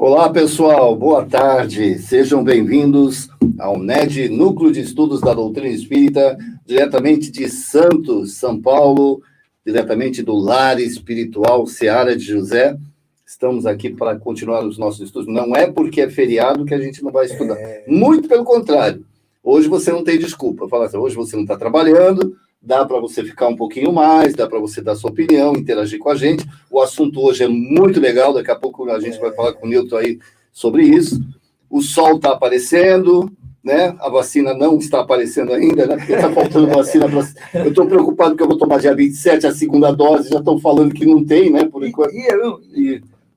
Olá, pessoal, boa tarde. Sejam bem-vindos ao NED, Núcleo de Estudos da Doutrina Espírita, diretamente de Santos, São Paulo, diretamente do Lar Espiritual Seara de José. Estamos aqui para continuar os nossos estudos. Não é porque é feriado que a gente não vai estudar. Muito pelo contrário. Hoje você não tem desculpa. Fala assim, hoje você não está trabalhando, dá para você ficar um pouquinho mais, dá para você dar sua opinião, interagir com a gente. O assunto hoje é muito legal, daqui a pouco a gente vai falar com o Nilton aí sobre isso. O sol está aparecendo, né? A vacina não está aparecendo ainda, né? Porque está faltando vacina. Eu estou preocupado que eu vou tomar dia 27, a segunda dose, já estão falando que não tem, né? Por enquanto.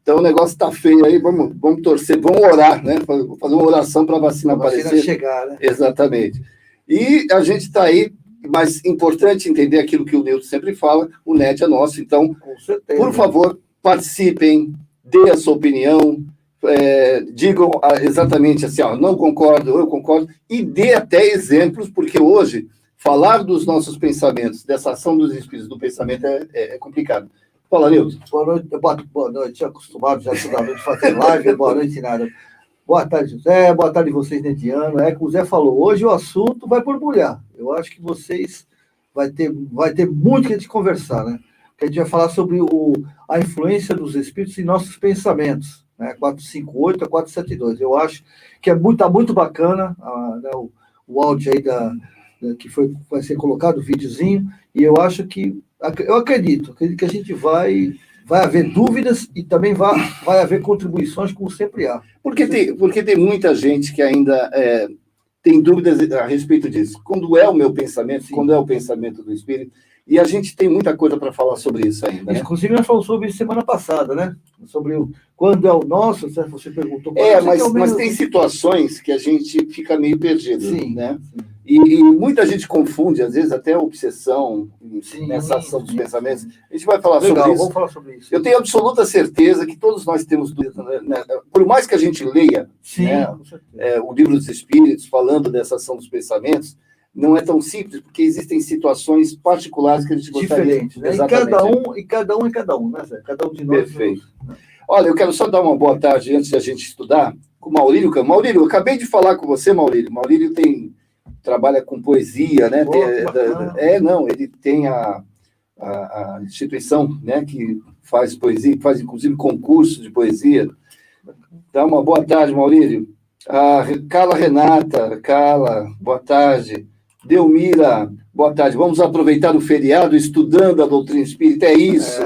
Então o negócio está feio aí, vamos torcer, vamos orar, né? Fazer uma oração para a vacina aparecer. Chegar, né? Exatamente. E a gente está aí, mas importante entender aquilo que o Nilton sempre fala, o NED é nosso, então, por favor, participem, dê a sua opinião, digam exatamente assim, ó, não concordo, eu concordo, e dê até exemplos, porque hoje, falar dos nossos pensamentos, dessa ação dos espíritos do pensamento é complicado. Fala, Nilton. Boa noite, já acostumado já toda noite fazer live, boa noite, nada. Boa tarde, José, boa tarde vocês, Nediano. Como o Zé falou, hoje o assunto vai borbulhar. Eu acho que vocês vai ter muito que a gente conversar, né? Porque a gente vai falar sobre a influência dos espíritos em nossos pensamentos, né? 458 a 472. Eu acho que tá muito bacana né, o áudio aí que vai ser colocado, o videozinho, e eu acho que eu acredito que a gente vai haver dúvidas e também vai haver contribuições, como sempre há. Porque tem muita gente que ainda tem dúvidas a respeito disso. Quando é o meu pensamento, Sim. Quando é o pensamento do Espírito, e a gente tem muita coisa para falar sobre isso ainda. Né? Inclusive, nós falamos sobre isso semana passada, né? Sobre quando é o nosso, você perguntou. Mas tem situações que a gente fica meio perdido, Sim, né? Sim. E muita gente confunde, às vezes, até a obsessão nessa ação dos pensamentos. A gente vai falar sobre isso. Vamos falar sobre isso. Eu tenho absoluta certeza que todos nós temos dúvidas, né? Por mais que a gente leia o Livro dos Espíritos, falando dessa ação dos pensamentos, não é tão simples, porque existem situações particulares que a gente gostaria... Diferentes, né? E cada um, né, Zé? Cada um de nós. Perfeito. Olha, eu quero só dar uma boa tarde antes de a gente estudar com o Maurílio. Maurílio, eu acabei de falar com você, Maurílio. Maurílio trabalha com poesia, né? Ele tem a instituição, né, que faz poesia, faz inclusive concurso de poesia. Dá uma boa tarde, Maurílio. Carla Renata, boa tarde. Delmira, boa tarde. Vamos aproveitar o feriado estudando a doutrina espírita, é isso.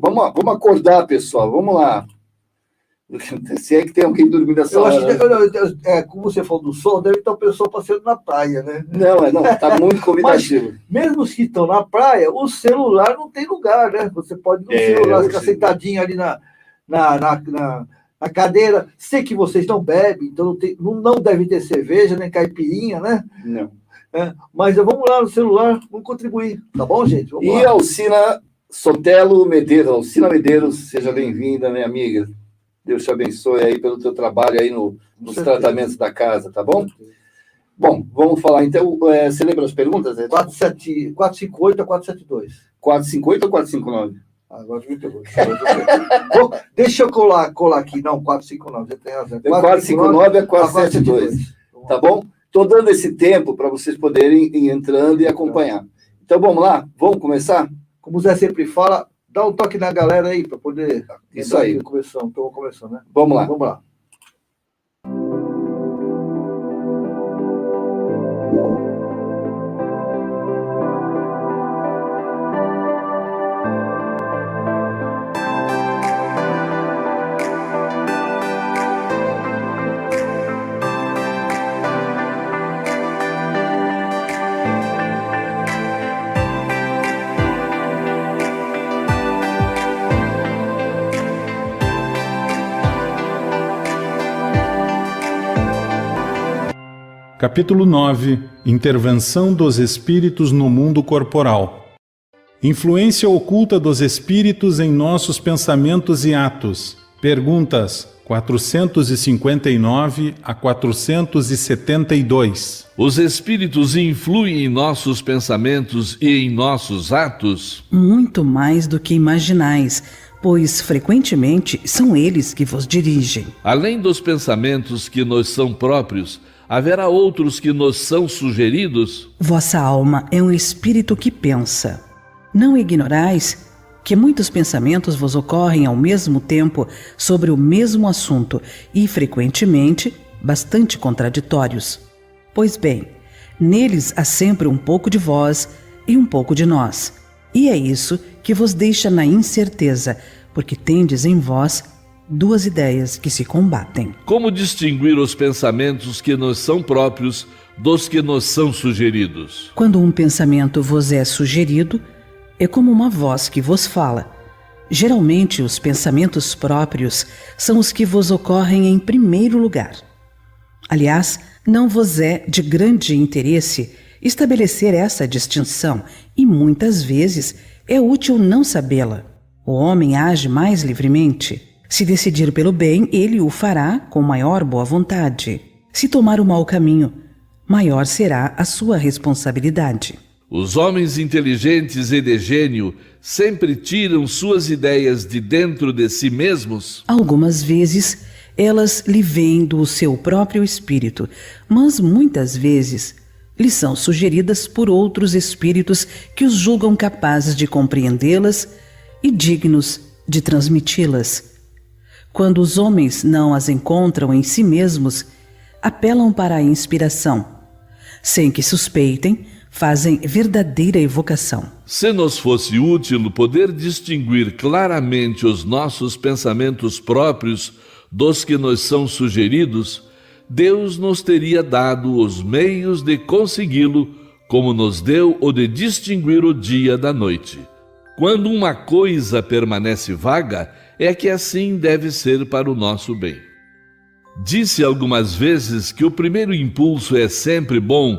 Vamos acordar, pessoal, vamos lá. Se é que tem alguém dormindo nessa hora. Como você falou do sol, deve estar o pessoal passeando na praia, né? Não, está muito convidativo. Mas, mesmo os que estão na praia, o celular não tem lugar, né? Você pode no celular ficar sentadinho ali na cadeira. Sei que vocês não bebem, então não deve ter cerveja, nem caipirinha, né? Não. Mas vamos lá no celular, vamos contribuir, tá bom, gente? Vamos lá. Alcina Sotelo Medeiros. Alcina Medeiros, seja bem-vinda, minha amiga. Deus te abençoe aí pelo teu trabalho aí nos tratamentos da casa, tá bom? Bom, vamos falar então. Você lembra as perguntas? 458 a 472. 458 ou 459? Agora me pegou. Deixa eu colar aqui. Não, 459, você tem razão. 459 a 472. Tá bom? Estou dando esse tempo para vocês poderem ir entrando e acompanhar. Então vamos lá? Vamos começar? Como o Zé sempre fala, dá um toque na galera aí para poder... Isso aí. Então vamos começar, né? Vamos lá. Vamos lá. Capítulo 9. Intervenção dos espíritos no mundo corporal. Influência oculta dos espíritos em nossos pensamentos e atos. Perguntas 459 a 472. Os espíritos influem em nossos pensamentos e em nossos atos? Muito mais do que imaginais, pois frequentemente são eles que vos dirigem. Além dos pensamentos que nos são próprios, haverá outros que nos são sugeridos? Vossa alma é um espírito que pensa. Não ignorais que muitos pensamentos vos ocorrem ao mesmo tempo sobre o mesmo assunto e, frequentemente, bastante contraditórios. Pois bem, neles há sempre um pouco de vós e um pouco de nós. E é isso que vos deixa na incerteza, porque tendes em vós duas ideias que se combatem. Como distinguir os pensamentos que nos são próprios dos que nos são sugeridos? Quando um pensamento vos é sugerido, é como uma voz que vos fala. Geralmente, os pensamentos próprios são os que vos ocorrem em primeiro lugar. Aliás, não vos é de grande interesse estabelecer essa distinção e, muitas vezes, é útil não sabê-la. O homem age mais livremente. Se decidir pelo bem, ele o fará com maior boa vontade. Se tomar o mau caminho, maior será a sua responsabilidade. Os homens inteligentes e de gênio sempre tiram suas ideias de dentro de si mesmos? Algumas vezes, elas lhe vêm do seu próprio espírito, mas muitas vezes lhes são sugeridas por outros espíritos que os julgam capazes de compreendê-las e dignos de transmiti-las. Quando os homens não as encontram em si mesmos, apelam para a inspiração. Sem que suspeitem, fazem verdadeira evocação. Se nos fosse útil poder distinguir claramente os nossos pensamentos próprios dos que nos são sugeridos, Deus nos teria dado os meios de consegui-lo, como nos deu o de distinguir o dia da noite. Quando uma coisa permanece vaga, é que assim deve ser para o nosso bem. Disse algumas vezes que o primeiro impulso é sempre bom.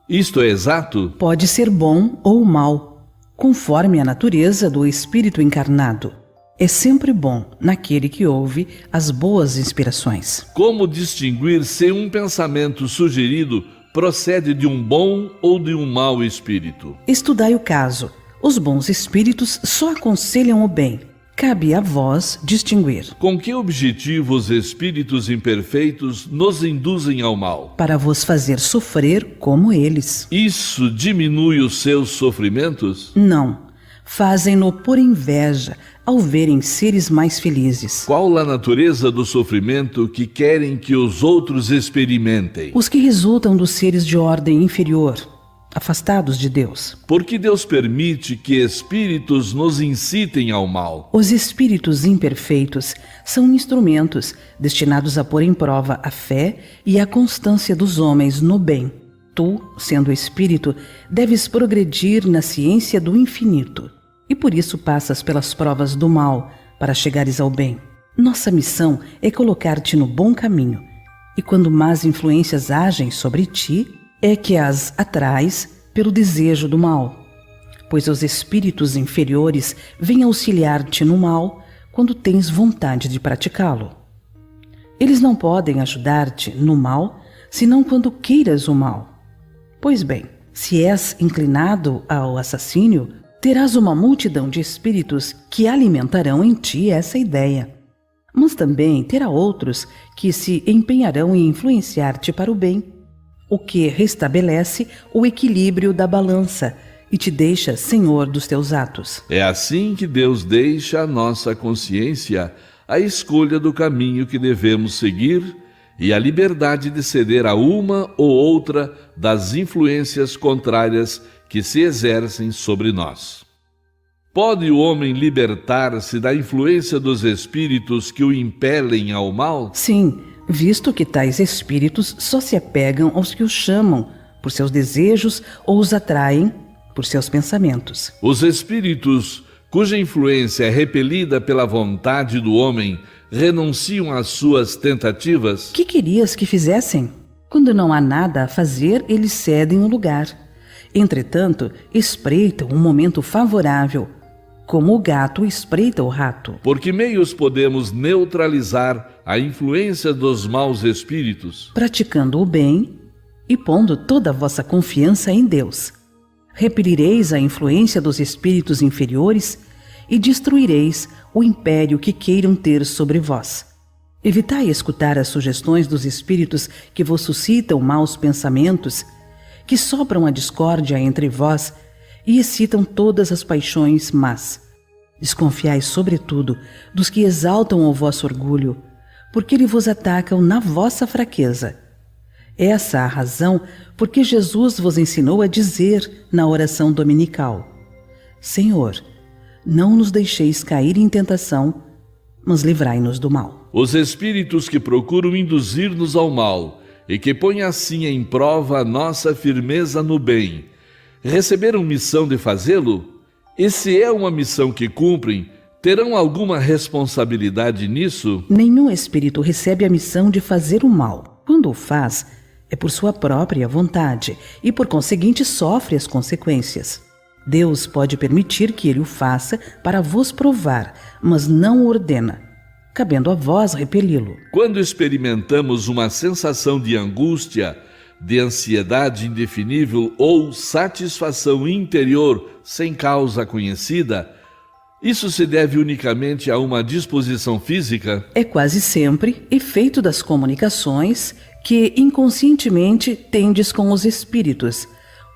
Isto é exato? Pode ser bom ou mal, conforme a natureza do espírito encarnado. É sempre bom naquele que ouve as boas inspirações. Como distinguir se um pensamento sugerido procede de um bom ou de um mau espírito? Estudai o caso. Os bons espíritos só aconselham o bem. Cabe a vós distinguir. Com que objetivo os espíritos imperfeitos nos induzem ao mal? Para vos fazer sofrer como eles. Isso diminui os seus sofrimentos? Não. Fazem-no por inveja ao verem seres mais felizes. Qual a natureza do sofrimento que querem que os outros experimentem? Os que resultam dos seres de ordem inferior, afastados de Deus. Por que Deus permite que espíritos nos incitem ao mal? Os espíritos imperfeitos são instrumentos destinados a pôr em prova a fé e a constância dos homens no bem. Tu, sendo espírito, deves progredir na ciência do infinito, e por isso passas pelas provas do mal para chegares ao bem. Nossa missão é colocar-te no bom caminho, e quando más influências agem sobre ti, é que as atrais pelo desejo do mal, pois os espíritos inferiores vêm auxiliar-te no mal quando tens vontade de praticá-lo. Eles não podem ajudar-te no mal, senão quando queiras o mal. Pois bem, se és inclinado ao assassínio, terás uma multidão de espíritos que alimentarão em ti essa ideia. Mas também terá outros que se empenharão em influenciar-te para o bem, o que restabelece o equilíbrio da balança e te deixa senhor dos teus atos. É assim que Deus deixa à nossa consciência a escolha do caminho que devemos seguir e a liberdade de ceder a uma ou outra das influências contrárias que se exercem sobre nós. Pode o homem libertar-se da influência dos espíritos que o impelem ao mal? Sim, visto que tais espíritos só se apegam aos que os chamam por seus desejos ou os atraem por seus pensamentos. Os espíritos cuja influência é repelida pela vontade do homem renunciam às suas tentativas? Que querias que fizessem? Quando não há nada a fazer, eles cedem o lugar. Entretanto, espreitam um momento favorável, como o gato espreita o rato. Por que meios podemos neutralizar a influência dos maus espíritos? Praticando o bem e pondo toda a vossa confiança em Deus. Repelireis a influência dos espíritos inferiores e destruireis o império que queiram ter sobre vós. Evitai escutar as sugestões dos espíritos que vos suscitam maus pensamentos, que sopram a discórdia entre vós e excitam todas as paixões más. Desconfiai, sobretudo, dos que exaltam o vosso orgulho, porque eles vos atacam na vossa fraqueza. Essa a razão porque Jesus vos ensinou a dizer na oração dominical: Senhor, não nos deixeis cair em tentação, mas livrai-nos do mal. Os espíritos que procuram induzir-nos ao mal e que põem assim em prova a nossa firmeza no bem, receberam missão de fazê-lo? E se é uma missão que cumprem, terão alguma responsabilidade nisso? Nenhum espírito recebe a missão de fazer o mal. Quando o faz, é por sua própria vontade e, por conseguinte, sofre as consequências. Deus pode permitir que ele o faça para vos provar, mas não o ordena, cabendo a vós repeli-lo. Quando experimentamos uma sensação de angústia, de ansiedade indefinível ou satisfação interior sem causa conhecida, isso se deve unicamente a uma disposição física? É quase sempre efeito das comunicações que inconscientemente tendes com os espíritos,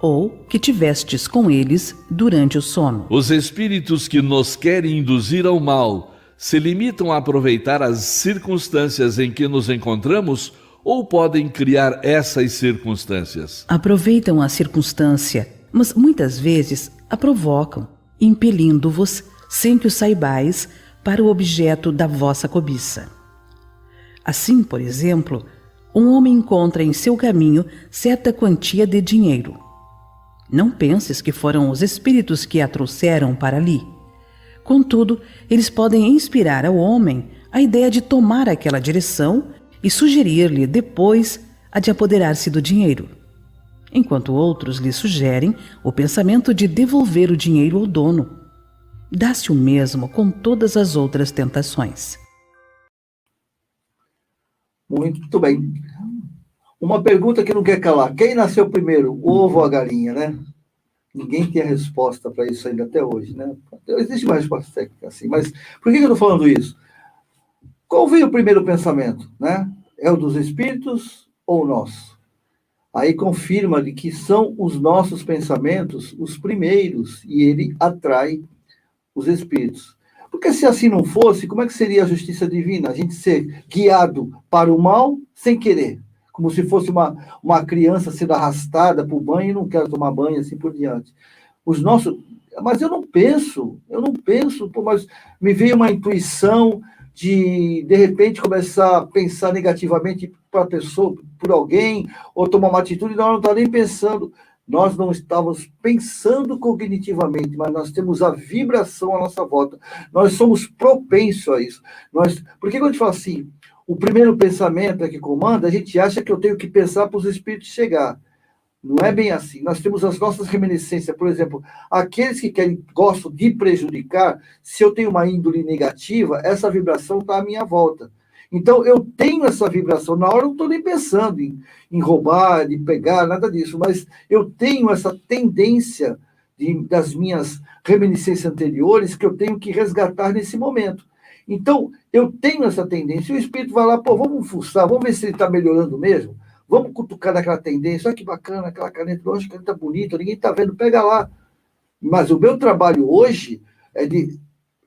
ou que tivestes com eles durante o sono. Os espíritos que nos querem induzir ao mal se limitam a aproveitar as circunstâncias em que nos encontramos ou podem criar essas circunstâncias? Aproveitam a circunstância, mas muitas vezes a provocam, impelindo-vos, sem que o saibais, para o objeto da vossa cobiça. Assim, por exemplo, um homem encontra em seu caminho certa quantia de dinheiro. Não penses que foram os espíritos que a trouxeram para ali. Contudo, eles podem inspirar ao homem a ideia de tomar aquela direção e sugerir-lhe depois a de apoderar-se do dinheiro, enquanto outros lhe sugerem o pensamento de devolver o dinheiro ao dono. Dá-se o mesmo com todas as outras tentações. Muito bem. Uma pergunta que não quer calar. Quem nasceu primeiro, o ovo ou a galinha, né? Ninguém tem a resposta para isso ainda até hoje, né? Existe uma resposta técnica assim, mas por que eu estou falando isso? Qual veio o primeiro pensamento, né? É o dos espíritos ou o nosso? Aí confirma de que são os nossos pensamentos os primeiros e ele atrai os espíritos. Porque se assim não fosse, como é que seria a justiça divina? A gente ser guiado para o mal sem querer. Como se fosse uma criança sendo arrastada para o banho e não quer tomar banho, assim por diante. Os nossos... Mas eu não penso, pô, mas me veio uma intuição de repente, começar a pensar negativamente para a pessoa, por alguém, ou tomar uma atitude, nós não estamos nem pensando. Nós não estávamos pensando cognitivamente, mas nós temos a vibração à nossa volta. Nós somos propensos a isso. Por que quando a gente fala assim, o primeiro pensamento é que comanda, a gente acha que eu tenho que pensar para os espíritos chegar. Não é bem assim. Nós temos as nossas reminiscências. Por exemplo, aqueles que gostam de prejudicar, se eu tenho uma índole negativa, essa vibração está à minha volta. Então, eu tenho essa vibração. Na hora eu não estou nem pensando em roubar, de pegar, nada disso. Mas eu tenho essa tendência das minhas reminiscências anteriores que eu tenho que resgatar nesse momento. Então, eu tenho essa tendência. E o espírito vai lá, pô, vamos fuçar, vamos ver se ele está melhorando mesmo. Vamos cutucar naquela tendência. Olha que bacana, aquela caneta, nossa, caneta bonita, ninguém está vendo, pega lá. Mas o meu trabalho hoje é de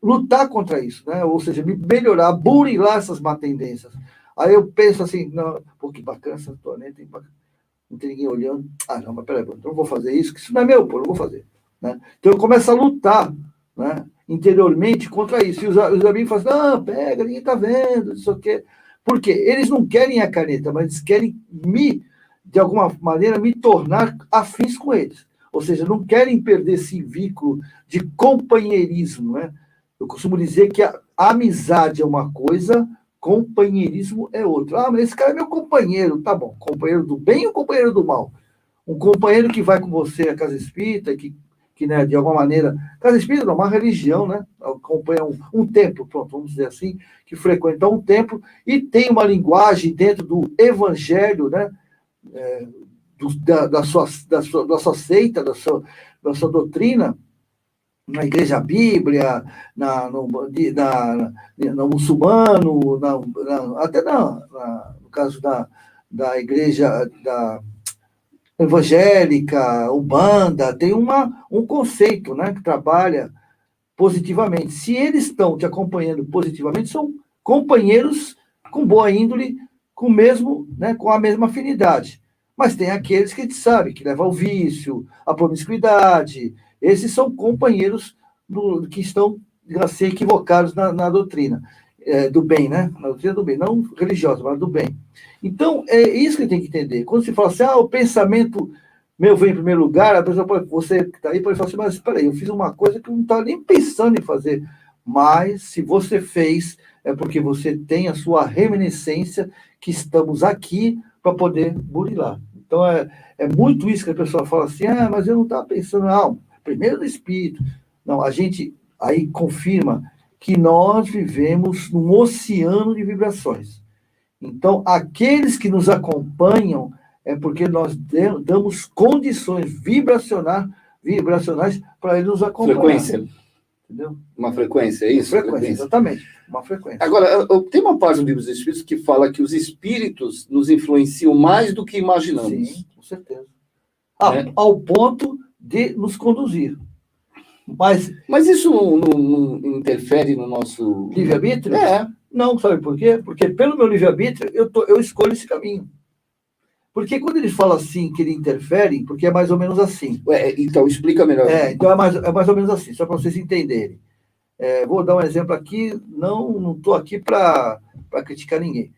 lutar contra isso, né? Ou seja, me melhorar, burilar essas má tendências. Aí eu penso assim, não, pô, que bacana essa caneta, não tem ninguém olhando. Ah, não, mas peraí, eu não vou fazer isso, que isso não é meu, pô, eu não vou fazer. Né? Então eu começo a lutar, né, interiormente contra isso. E os amigos falam assim, não, pega, ninguém está vendo, isso aqui. Por quê? Eles não querem a caneta, mas eles querem de alguma maneira, me tornar afins com eles. Ou seja, não querem perder esse vínculo de companheirismo, né? Eu costumo dizer que a amizade é uma coisa, companheirismo é outra. Ah, mas esse cara é meu companheiro, tá bom. Companheiro do bem ou companheiro do mal? Um companheiro que vai com você à casa espírita, que né, de alguma maneira... Casa espírita não, uma religião, né? Acompanha um templo, pronto, vamos dizer assim, que frequenta um templo e tem uma linguagem dentro do evangelho, né? Da sua seita, da sua doutrina, na Igreja Bíblia, no muçulmano, até no caso da Igreja evangélica, Umbanda, tem um conceito, né, que trabalha positivamente. Se eles estão te acompanhando positivamente, são companheiros com boa índole, com a mesma afinidade. Mas tem aqueles que a gente sabe, que levam ao vício, à promiscuidade. Esses são companheiros que estão a ser equivocados na doutrina do bem, né? Na doutrina do bem, não religiosa, mas do bem. Então, é isso que tem que entender. Quando se fala assim, o pensamento meu vem em primeiro lugar, a pessoa você que está aí pode falar assim, mas espera aí, eu fiz uma coisa que eu não estava nem pensando em fazer. Mas, se você fez, é porque você tem a sua reminiscência, que estamos aqui para poder burilar. Então, é muito isso que a pessoa fala assim, mas eu não estava pensando, não, primeiro do espírito. Não, a gente aí confirma que nós vivemos num oceano de vibrações. Então, aqueles que nos acompanham é porque nós damos condições vibracionais para eles nos acompanhar. Frequência. Entendeu? Uma frequência, é isso? Frequência, exatamente. Uma frequência. Agora, tem uma parte do Livro dos Espíritos que fala que os espíritos nos influenciam mais do que imaginamos. Sim, com certeza. Né? Ao ponto de nos conduzir. Mas isso não interfere no nosso livre-arbítrio? É. Não, sabe por quê? Porque pelo meu livre-arbítrio eu escolho esse caminho. Porque quando ele fala assim, que ele interfere, porque é mais ou menos assim. Então, explica melhor. Então é mais ou menos assim, só para vocês entenderem. Vou dar um exemplo aqui, não estou aqui para criticar ninguém.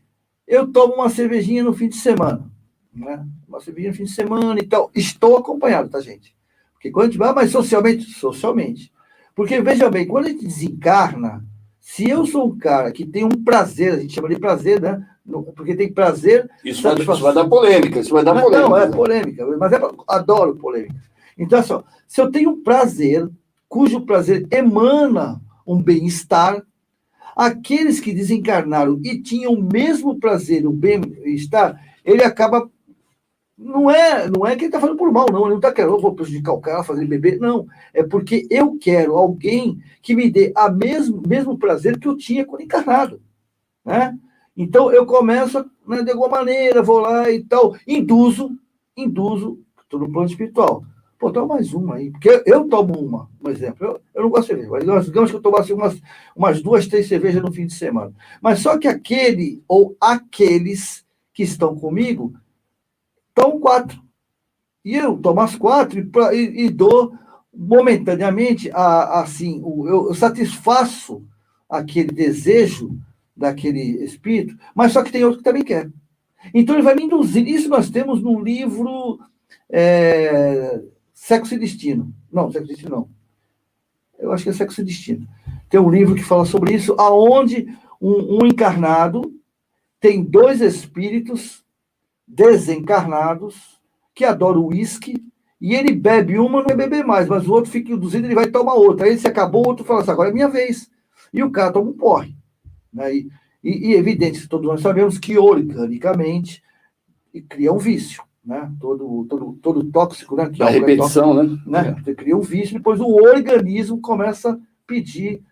Eu tomo uma cervejinha no fim de semana. Né? Uma cervejinha no fim de semana e tal. Estou acompanhado, tá, gente? Porque quando a gente vai, mas socialmente. Porque, veja bem, quando a gente desencarna, se eu sou um cara que tem um prazer, a gente chama de prazer, né? Porque tem prazer... Isso vai dar polêmica, Não, é polêmica, mas adoro polêmica. Então, assim, se eu tenho um prazer, cujo prazer emana um bem-estar, aqueles que desencarnaram e tinham o mesmo prazer, o bem-estar, ele acaba... Não é que ele está fazendo por mal, não. Ele não está querendo, eu vou prejudicar o cara, fazer ele beber. Não. É porque eu quero alguém que me dê o mesmo prazer que eu tinha quando encarnado. Né? Então, eu começo, né, de alguma maneira, vou lá e tal, induzo, estou no plano espiritual. Pô, toma mais uma aí. Porque eu tomo um exemplo. Eu não gosto de cerveja, mas digamos que eu tomasse umas 2, 3 cervejas no fim de semana. Mas só que aquele ou aqueles que estão comigo tomam 4. E eu tomo as 4 e dou momentaneamente, assim, eu satisfaço aquele desejo daquele espírito, mas só que tem outro que também quer. Então ele vai me induzir. Isso nós temos no livro Sexo e Destino. Não, Sexo e Destino não. Eu acho que é Sexo e Destino. Tem um livro que fala sobre isso, aonde um encarnado tem 2 espíritos desencarnados que adoram uísque e ele bebe uma, não vai beber mais, mas o outro fica induzido, ele vai tomar outra. Aí se acabou, o outro fala assim, agora é minha vez. E o cara toma um porre. Né? E evidente, todos nós sabemos que organicamente cria um vício. Né? Todo tóxico, né? Que a repetição, tóxico, né? Você cria um vício, depois o organismo começa a pedir.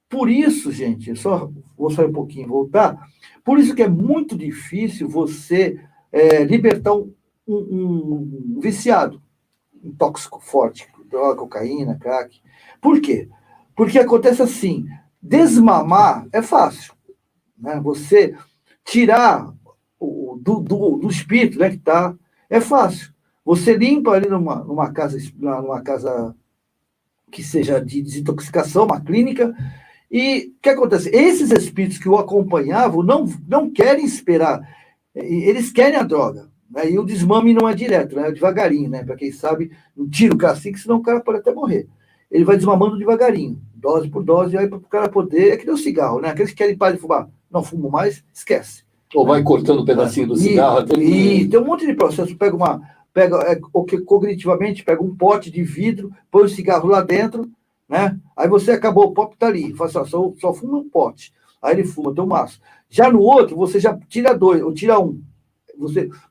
Por isso, gente, eu só vou sair um pouquinho e voltar, por isso que é muito difícil você libertar um viciado, um tóxico forte, droga, cocaína, crack. Por quê? Porque acontece assim, desmamar é fácil. Né? Você tirar do espírito, né, que está, é fácil. Você limpa ali numa casa que seja de desintoxicação, uma clínica, e o que acontece? Esses espíritos que o acompanhavam não querem esperar, eles querem a droga. Né? E o desmame não é direto, né? É devagarinho, né? Para quem sabe, não tira o cara assim, que senão o cara pode até morrer. Ele vai desmamando devagarinho, dose por dose, aí para o cara poder... É que nem o cigarro, né? Aqueles que querem parar de fumar, não fumo mais, esquece. Ou vai cortando um pedacinho do cigarro. E tem um monte de processo. Cognitivamente, pega um pote de vidro, põe o cigarro lá dentro, né? Aí você acabou, o pote está ali, faz só fuma um pote. Aí ele fuma, tem um maço. Já no outro, você já tira 2, ou tira 1.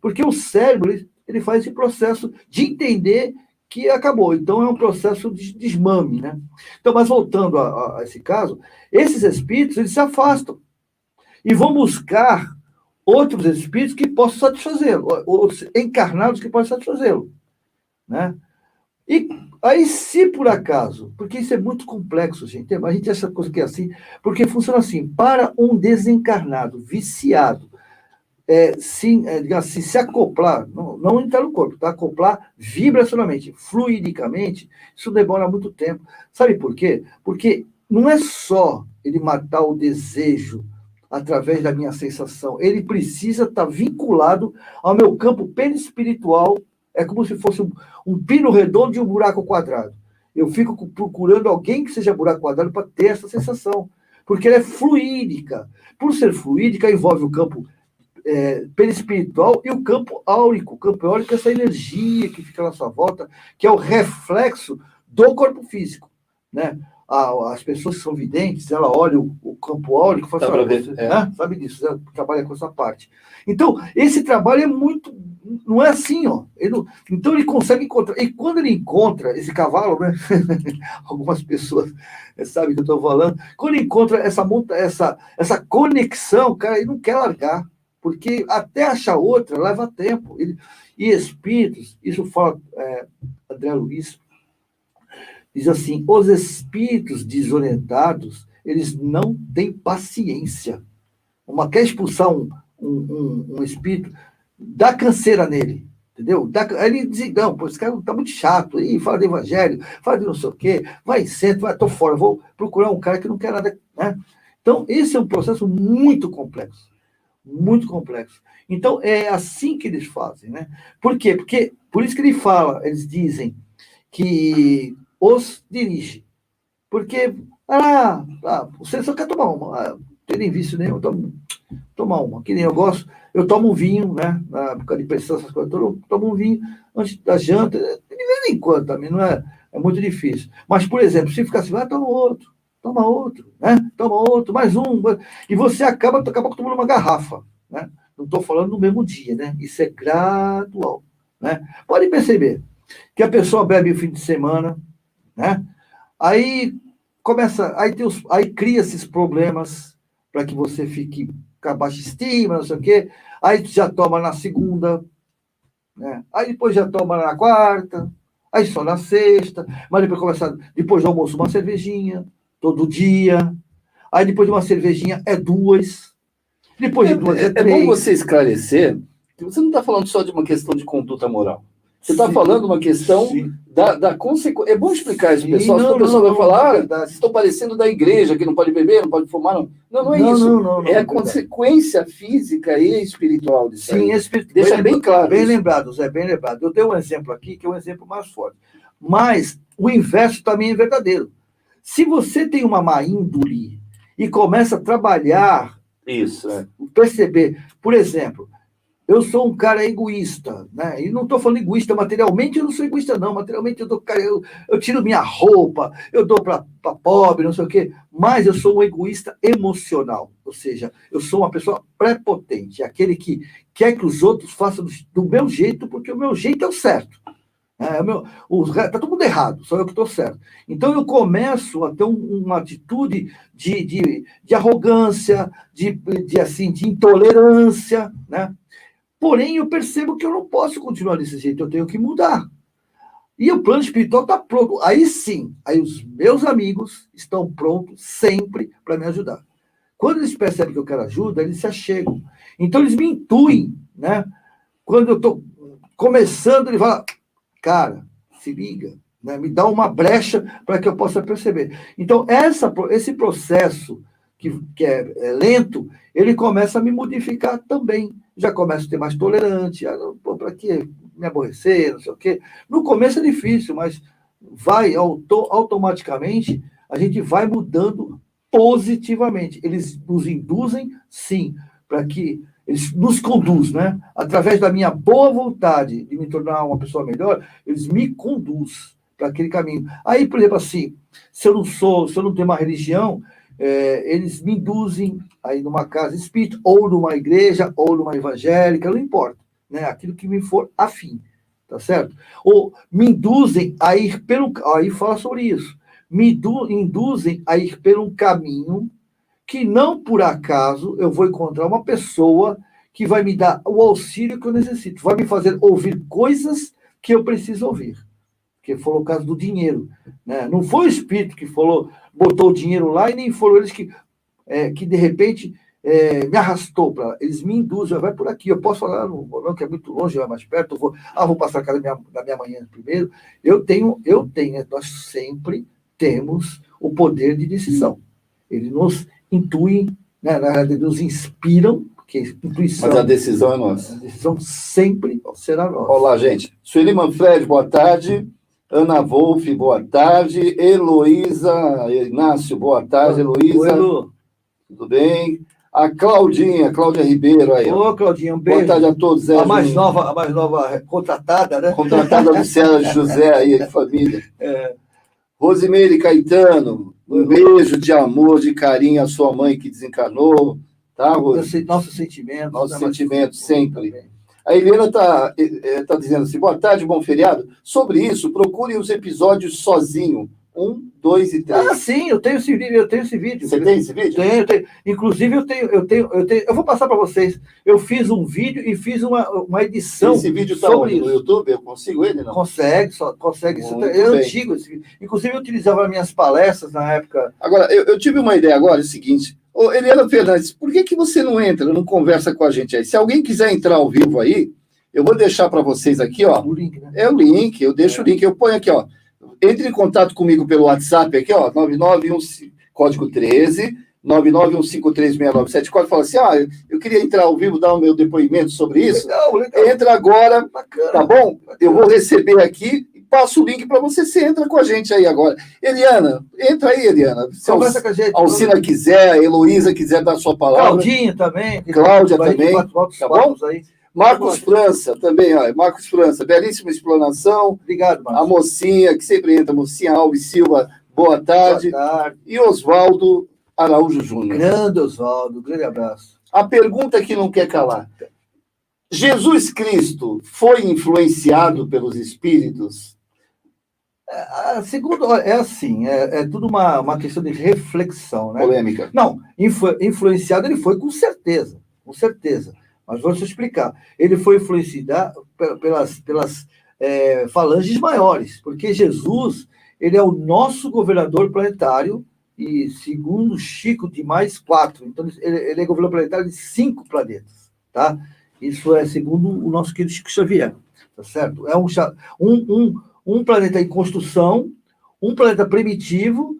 Porque o cérebro, ele faz esse processo de entender que acabou. Então, é um processo de desmame, né? Então, mas voltando a esse caso, esses espíritos, eles se afastam e vão buscar outros espíritos que possam satisfazê-lo, ou encarnados que possam satisfazê-lo, né? E aí, se por acaso, porque isso é muito complexo, gente, a gente acha coisa que é assim, porque funciona assim, para um desencarnado, viciado, digamos assim, se acoplar, não entrar no corpo, tá? Acoplar vibracionalmente, fluidicamente, isso demora muito tempo. Sabe por quê? Porque não é só ele matar o desejo através da minha sensação, ele precisa estar vinculado ao meu campo perispiritual. É como se fosse um pino redondo e um buraco quadrado. Eu fico procurando alguém que seja buraco quadrado para ter essa sensação, porque ela é fluídica. Por ser fluídica, envolve o campo perispiritual e o campo áurico. O campo áurico é essa energia que fica na sua volta, que é o reflexo do corpo físico, né? As pessoas que são videntes, ela olha o campo áurico e fala assim, sabe disso, ela trabalha com essa parte. Então, esse trabalho é muito... Não é assim, ó. Então, ele consegue encontrar... E quando ele encontra esse cavalo, né? Algumas pessoas sabem do que eu estou falando. Quando ele encontra essa conexão, cara, ele não quer largar. Porque até achar outra leva tempo. E espíritos, isso fala André Luiz, diz assim, os espíritos desorientados, eles não têm paciência. Quer expulsar um espírito, dá canseira nele, entendeu? Aí ele diz, não, pô, esse cara tá muito chato, aí fala de evangelho, fala de não sei o quê, vai centro, tô fora, vou procurar um cara que não quer nada, né? Então, esse é um processo muito complexo. Muito complexo. Então, é assim que eles fazem, né? Por quê? Porque, por isso que eles dizem que os dirige. Porque, você só quer tomar uma. Não tem nem vício nenhum, tomar uma. Que nem eu gosto, eu tomo um vinho, né? Na época de pressão, essas coisas, eu tomo um vinho antes da janta, de vez em quando também, não é muito difícil. Mas, por exemplo, se ficar assim, toma outro, né? Toma outro, mais um. E você acaba tomando uma garrafa, né? Não estou falando no mesmo dia, né? Isso é gradual, né? Pode perceber que a pessoa bebe o fim de semana, né? Aí aí cria esses problemas para que você fique com a baixa estima, não sei o quê. Aí já toma na segunda, né? Aí depois já toma na quarta, aí só na sexta, mas depois do almoço uma cervejinha, todo dia. Aí depois de uma cervejinha é duas. Depois de duas é três. É bom você esclarecer que você não está falando só de uma questão de conduta moral. Você está falando uma questão da consequência. É bom explicar isso, pessoal. Senão o pessoal vai falar, estou parecendo da igreja, que não pode beber, não pode fumar. Não é isso. É a consequência física e espiritual disso. Sim, deixa bem claro. Bem lembrado, Zé, bem lembrado. Eu tenho um exemplo aqui, que é um exemplo mais forte. Mas o inverso também é verdadeiro. Se você tem uma má índole e começa a trabalhar, perceber, por exemplo, eu sou um cara egoísta, né? E não estou falando egoísta materialmente, eu não sou egoísta, não. Materialmente eu tiro minha roupa, eu dou para pobre, não sei o quê, mas eu sou um egoísta emocional, ou seja, eu sou uma pessoa prepotente, aquele que quer que os outros façam do meu jeito, porque o meu jeito é o certo. Tá todo mundo errado, só eu que estou certo. Então eu começo a ter uma atitude de arrogância, de intolerância, né? Porém, eu percebo que eu não posso continuar desse jeito, eu tenho que mudar. E o plano espiritual está pronto. Aí sim, aí os meus amigos estão prontos sempre para me ajudar. Quando eles percebem que eu quero ajuda, eles se achegam. Então, eles me intuem, né? Quando eu estou começando, ele fala, cara, se liga, né? Me dá uma brecha para que eu possa perceber. Então, esse processo que é lento, ele começa a me modificar também. Já começo a ter mais tolerante, para que me aborrecer, não sei o quê. No começo é difícil, mas automaticamente, a gente vai mudando positivamente. Eles nos induzem, sim, para que eles nos conduzem, né? Através da minha boa vontade de me tornar uma pessoa melhor, eles me conduzem para aquele caminho. Aí, por exemplo, assim, se eu não tenho uma religião, eles me induzem aí numa casa espírita, ou numa igreja, ou numa evangélica, não importa, né? Aquilo que me for afim, tá tá certo? Ou me induzem a ir pelo... Aí fala sobre isso. Induzem a ir por um caminho que não por acaso eu vou encontrar uma pessoa que vai me dar o auxílio que eu necessito, vai me fazer ouvir coisas que eu preciso ouvir. Que foi o caso do dinheiro, né? Não foi o Espírito que falou, botou o dinheiro lá, e nem foram eles que de repente me arrastou para. Eles me induzem, vai por aqui, eu posso falar, não, que é muito longe, é mais perto, vou passar a casa da minha manhã primeiro. Nós sempre temos o poder de decisão. Eles nos intuem, né? Na verdade, nos inspiram, porque intuição. Mas a decisão é nossa. A decisão sempre será nossa. Olá, gente. Sueli Manfred, boa tarde. Ana Wolf, boa tarde. Heloísa Inácio, boa tarde, Heloísa. Tudo bem? A Cláudia Ribeiro aí. Ô, Claudinha, um beijo. Boa tarde a todos. A mais nova contratada, né? Contratada Luciana José aí, de família. Rosimeire Caetano, um beijo de amor, de carinho à sua mãe que desencarnou, tá, Rose? Nosso sentimento. Nosso sentimento sempre. A Helena tá dizendo assim, boa tarde, bom feriado. Sobre isso, procure os episódios sozinho. 1, 2 e 3. Ah, sim, eu tenho esse vídeo. Você tem esse vídeo? Tenho. Inclusive, eu vou passar para vocês. Eu fiz um vídeo e fiz uma edição. Esse vídeo está no YouTube? Eu consigo ele, não? Consegue. Isso é antigo. Esse vídeo. Inclusive, eu utilizava nas minhas palestras na época. Agora, eu tive uma ideia agora, é o seguinte. Ô, Eliana Fernandes, por que você não entra, não conversa com a gente aí? Se alguém quiser entrar ao vivo aí, eu vou deixar para vocês aqui, ó. O link, né? É o link, eu deixo o link, eu ponho aqui, ó. Entre em contato comigo pelo WhatsApp aqui, ó, 9915, código 13, 991536974, fala assim, eu queria entrar ao vivo, dar o meu depoimento sobre isso. Legal. Entra agora, bacana, tá bom? Bacana. Eu vou receber aqui, passo o link para você entra com a gente aí agora. Eliana, entra aí, Eliana. Se conversa com a gente. Alcina quiser, a Heloísa quiser dar sua palavra. Claudinha também. Cláudia também, tá bom? Aí. Marcos França também, ó. Marcos França, belíssima explanação. Obrigado, Marcos. A mocinha, que sempre entra, mocinha Alves Silva, boa tarde. Boa tarde. E Oswaldo Araújo Júnior. Grande Oswaldo, grande abraço. A pergunta que não quer calar. Jesus Cristo foi influenciado pelos espíritos? Segundo, assim, é tudo uma questão de reflexão, né? Polêmica. Não, influenciado ele foi com certeza. Mas vou te explicar. Ele foi influenciado pelas falanges maiores, porque Jesus, ele é o nosso governador planetário, e segundo Chico, de mais 4. Então, ele é governador planetário de 5 planetas, tá? Isso é segundo o nosso querido Chico Xavier, tá certo? É um planeta em construção, um planeta primitivo,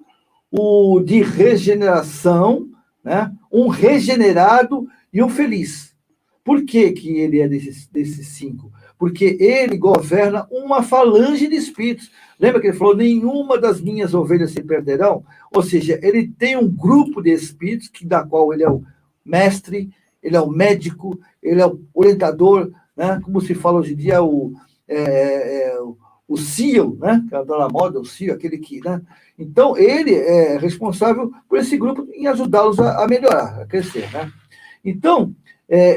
o de regeneração, né? Um regenerado e um feliz. Por que ele é desses 5? Porque ele governa uma falange de espíritos. Lembra que ele falou, nenhuma das minhas ovelhas se perderão? Ou seja, ele tem um grupo de espíritos, da qual ele é o mestre, ele é o médico, ele é o orientador, né? Como se fala hoje em dia, o CEO, né? Que está na moda, o CEO, aquele que... Né? Então, ele é responsável por esse grupo em ajudá-los a melhorar, a crescer, né? Então,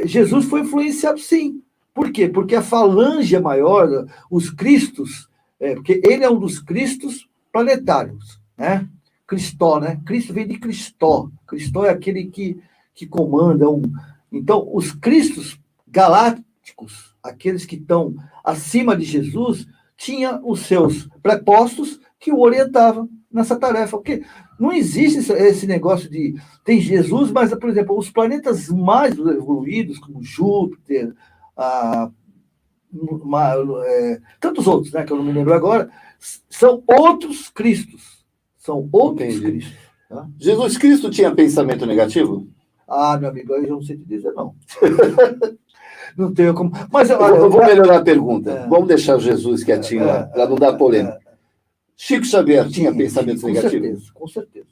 Jesus foi influenciado, sim. Por quê? Porque a falange é maior, os cristos, porque ele é um dos cristos planetários, né? Cristó, né? Cristo vem de Cristó. Cristó é aquele que comanda. Então, os cristos galácticos, aqueles que estão acima de Jesus, tinham os seus prepostos que o orientavam nessa tarefa. Porque não existe esse negócio de... Tem Jesus, mas, por exemplo, os planetas mais evoluídos, como Júpiter, tantos outros, né, que eu não me lembro agora, são outros Cristos. São outros Cristos. Tá? Jesus Cristo tinha pensamento negativo? Meu amigo, eu não sei te dizer, não. Não tenho como... Mas eu vou melhorar a pergunta. Vamos deixar Jesus quietinho lá, para não dar polêmica. Chico Xavier tinha pensamentos negativos? Com certeza.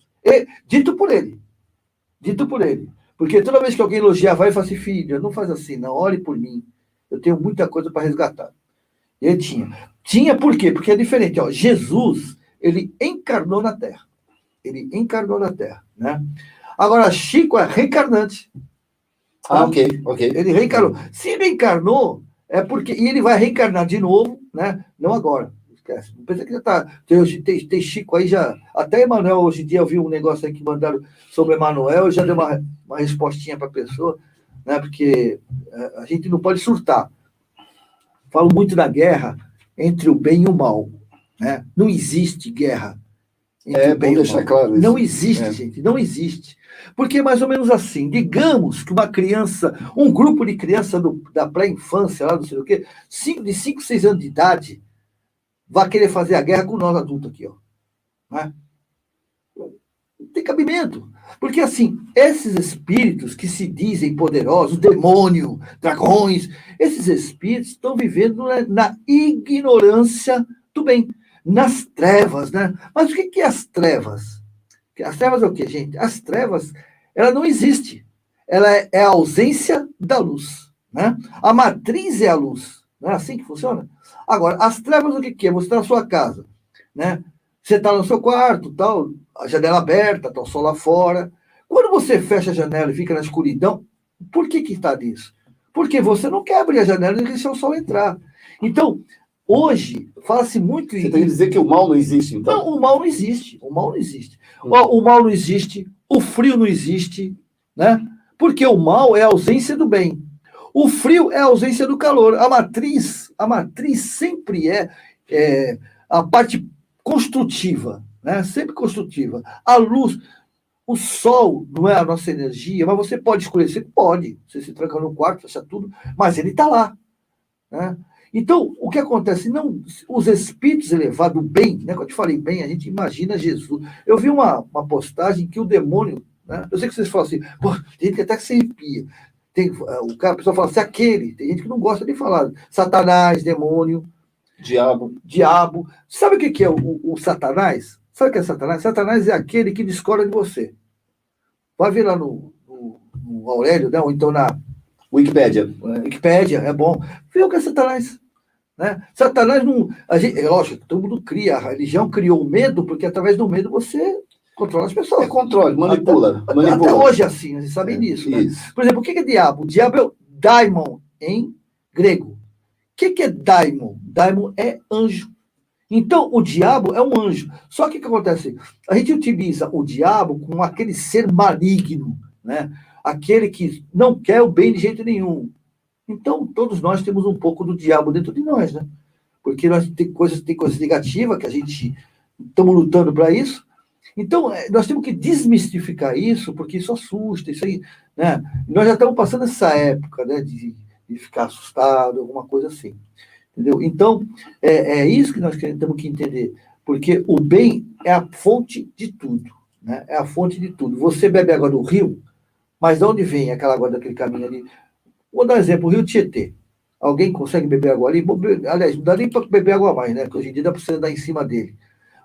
Dito por ele. Porque toda vez que alguém elogiava, ele fala assim, filho, não faz assim, não, ore por mim. Eu tenho muita coisa para resgatar. Ele tinha. Tinha por quê? Porque é diferente. Ó, Jesus, ele encarnou na Terra. Né? Agora, Chico é reencarnante. Ok. Ele reencarnou. Se ele encarnou, É porque, e ele vai reencarnar de novo, né? Não agora. Esquece. Não pensa que já tá. Tem Chico aí já. Até Emmanuel, hoje em dia, eu vi um negócio aí que mandaram sobre Emmanuel, já deu uma respostinha para a pessoa, né? Porque a gente não pode surtar. Falo muito da guerra entre o bem e o mal, né? Não existe guerra entre o bem e o mal. Claro isso. Não existe, gente, não existe. Porque é mais ou menos assim, digamos que uma criança, um grupo de criança da pré-infância, lá não sei o quê, de 5, 6 anos de idade, vai querer fazer a guerra com nós adultos aqui, ó. Né? Não tem cabimento. Porque, assim, esses espíritos que se dizem poderosos, demônio, dragões, esses espíritos estão vivendo na ignorância do bem, nas trevas, né? Mas o que é as trevas? As trevas é o quê, gente? As trevas, ela não existe. Ela é a ausência da luz, né? A matriz é a luz. Não é assim que funciona? Agora, as trevas o que é? Você está na sua casa, né? Você está no seu quarto, tal, a janela aberta, está o sol lá fora. Quando você fecha a janela e fica na escuridão, por que está nisso? Porque você não quer abrir a janela e deixar o sol entrar. Então, hoje, fala-se muito... Você tem que dizer que o mal não existe, então? Não, o mal não existe. O mal não existe. O mal não existe, o frio não existe, né? Porque o mal é a ausência do bem. O frio é a ausência do calor. A matriz sempre é a parte construtiva, né? Sempre construtiva. A luz, o sol não é a nossa energia, mas você pode escolher, você pode, você se tranca no quarto, fecha tudo, mas ele está lá, né? Então, o que acontece? Não, os espíritos elevados, o bem, né? Quando eu te falei bem, a gente imagina Jesus. Eu vi uma postagem que o demônio, né? Eu sei que vocês falam assim, pô, tem gente que até que se arrepia. A pessoa fala assim, aquele, tem gente que não gosta de falar, Satanás, demônio, diabo. Sabe o que é o Satanás? Sabe o que é Satanás? Satanás é aquele que discorda de você. Vai ver lá no Aurélio, né? Ou então na Wikipédia, é bom. Vê o que é Satanás. Né? Satanás não... lógico, todo mundo cria. A religião criou o medo, porque através do medo você controla as pessoas. É controle, manipula. Até hoje é assim, vocês sabem disso. Né? Por exemplo, o que é diabo? O diabo é o daimon, em grego. O que é daimon? Daimon é anjo. Então, o diabo é um anjo. Só que o que acontece? A gente utiliza o diabo como aquele ser maligno, né? Aquele que não quer o bem de jeito nenhum. Então, todos nós temos um pouco do diabo dentro de nós, né? Porque nós tem coisas negativas que a gente estamos lutando para isso. Então, nós temos que desmistificar isso, porque isso assusta, isso aí, né? Nós já estamos passando essa época, né, de ficar assustado, alguma coisa assim. Entendeu? Então, é isso que nós temos que entender, porque o bem é a fonte de tudo, né? É a fonte de tudo. Você bebe água do rio, mas de onde vem aquela água daquele caminho ali? Vou dar um exemplo, o Rio Tietê. Alguém consegue beber água ali? Aliás, não dá nem para beber água mais, né? Porque hoje em dia dá para você andar em cima dele.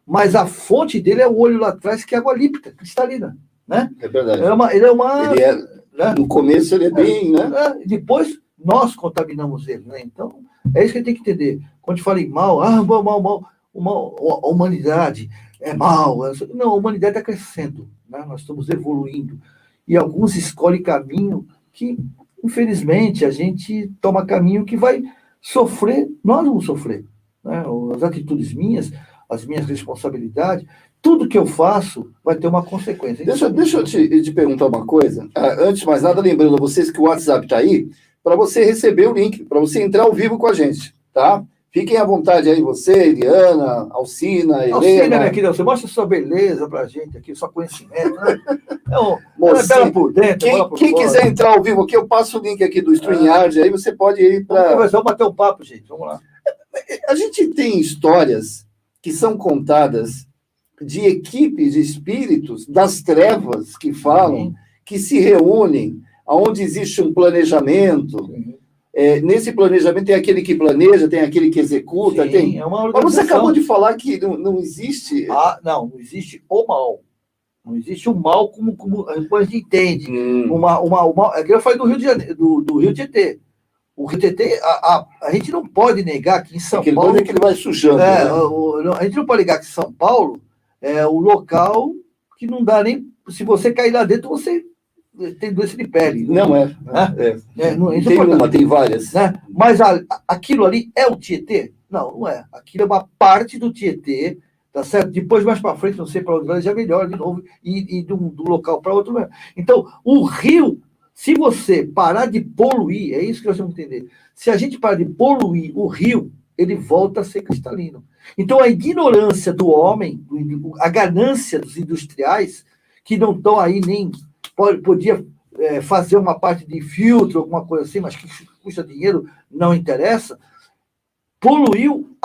Mas a fonte dele é o olho lá atrás, que é água límpida, cristalina, né? É verdade. Né? No começo ele é bem, né? Depois nós contaminamos ele, né? Então, é isso que a gente tem que entender. Quando a gente fala em mal, a humanidade é mal. Não, a humanidade está crescendo, né? Nós estamos evoluindo. E alguns escolhem caminho que, infelizmente, a gente toma caminho que vai sofrer, nós vamos sofrer. Né? As atitudes minhas, as minhas responsabilidades, tudo que eu faço vai ter uma consequência. Deixa eu te perguntar uma coisa. Antes de mais nada, lembrando a vocês que o WhatsApp está aí, para você receber o link, para você entrar ao vivo com a gente, tá? Fiquem à vontade aí, você, Eliana, Alcina, Helena. Alcina, minha querida, você mostra sua beleza pra gente aqui, seu conhecimento, né? É bela por dentro, quem quiser entrar ao vivo aqui, eu passo o link aqui do StreamYard, aí você pode ir para... Vamos bater um papo, gente, vamos lá. A gente tem histórias que são contadas de equipes de espíritos das trevas que falam, que se reúnem, onde existe um planejamento... nesse planejamento tem aquele que planeja, tem aquele que executa, tem. Mas você acabou de falar que não existe. Não existe o mal. Não existe o mal como a gente entende. É que eu falei do Rio de Janeiro, do Rio Tietê. O Rio Tietê, a gente não pode negar que em São Paulo. É que ele vai sujando. Né? A gente não pode negar que São Paulo é o local que não dá nem. Se você cair lá dentro, você tem doença de pele. Não é. Isso Tem é uma, importante, tem várias. né? Mas aquilo ali é o Tietê? Não, não é. Aquilo é uma parte do Tietê, tá certo? Depois, mais para frente, não sei para onde vai, já melhora de novo, e do local para outro. Então, o rio, se você parar de poluir, é isso que nós temos que entender. Se a gente parar de poluir o rio, ele volta a ser cristalino. Então, a ignorância do homem, a ganância dos industriais, que não estão aí nem... Podia fazer uma parte de filtro, alguma coisa assim, mas que custa dinheiro, não interessa, poluiu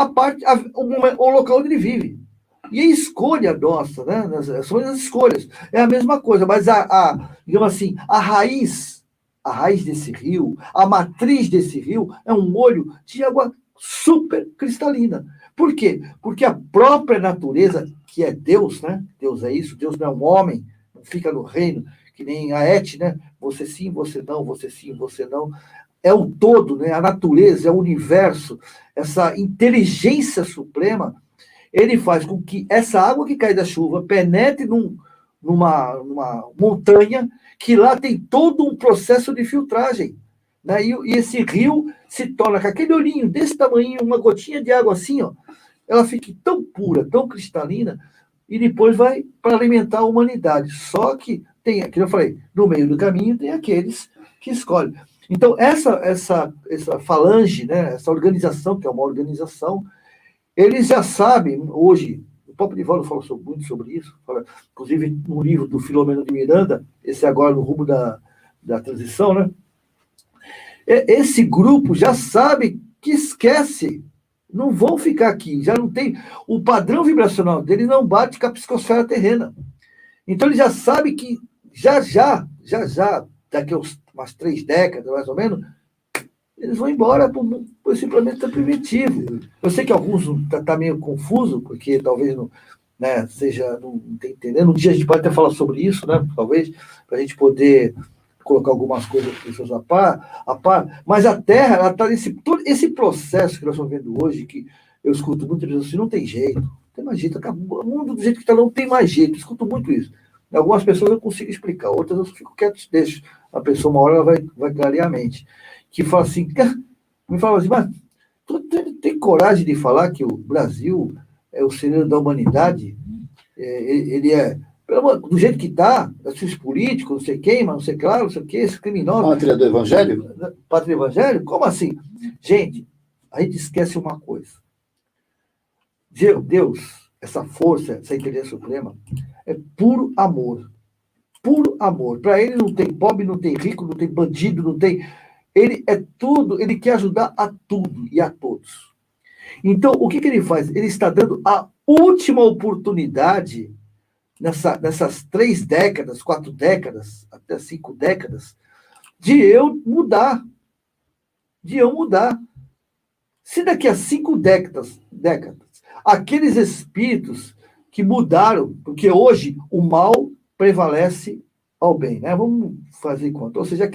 o local onde ele vive. E a escolha nossa, né? São as escolhas. É a mesma coisa, mas digamos assim, a raiz desse rio, a matriz desse rio, é um olho de água super cristalina. Por quê? Porque a própria natureza, que é Deus, né? Deus é isso, Deus não é um homem, não fica no reino, que nem a Et, né? Você sim, você não, você sim, você não. É o todo, né? A natureza, é o universo, essa inteligência suprema, ele faz com que essa água que cai da chuva penetre numa montanha, que lá tem todo um processo de filtragem. Né? E esse rio se torna, com aquele olhinho desse tamanho, uma gotinha de água assim, ó, ela fica tão pura, tão cristalina, e depois vai para alimentar a humanidade. Só que tem, aquilo eu falei, no meio do caminho tem aqueles que escolhem. Então, essa falange, né, essa organização, que é uma organização, eles já sabem, hoje, o próprio Divaldo falou muito sobre isso, inclusive no livro do Filomeno de Miranda, esse agora no rumo da transição, né? Esse grupo já sabe que esquece, não vão ficar aqui, já não tem, o padrão vibracional dele não bate com a psicosfera terrena. Então ele já sabe que já, daqui a umas 3 décadas, mais ou menos, eles vão embora por esse planeta primitivo. Eu sei que alguns tá meio confuso, porque talvez não, né, não tem entendendo. Um dia a gente pode até falar sobre isso, né, talvez, para a gente poder colocar algumas coisas para pessoas a par, mas a Terra, ela está todo esse processo que nós estamos vendo hoje, que eu escuto muito isso assim, não tem jeito, não tem mais jeito, acabou, o mundo do jeito que está não tem mais jeito, eu escuto muito isso. Algumas pessoas eu consigo explicar, outras eu fico quieto, deixo a pessoa, uma hora ela vai clarear a mente, que fala assim, me fala assim, mas tu tem coragem de falar que o Brasil é o celeiro da humanidade? Ele é do jeito que está, esses políticos, não sei quem, mas não sei claro, não sei o que, esses criminosos. Pátria do Evangelho? Pátria do Evangelho? Como assim? Gente, a gente esquece uma coisa. Deus, essa força, essa inteligência suprema, é puro amor. Puro amor. Para ele não tem pobre, não tem rico, não tem bandido, não tem... Ele é tudo, ele quer ajudar a tudo e a todos. Então, o que ele faz? Ele está dando a última oportunidade nessas 3 décadas, 4 décadas, até 5 décadas, de eu mudar. Se daqui a 5 décadas, aqueles espíritos que mudaram, porque hoje o mal prevalece ao bem, né? Vamos fazer conta. Ou seja,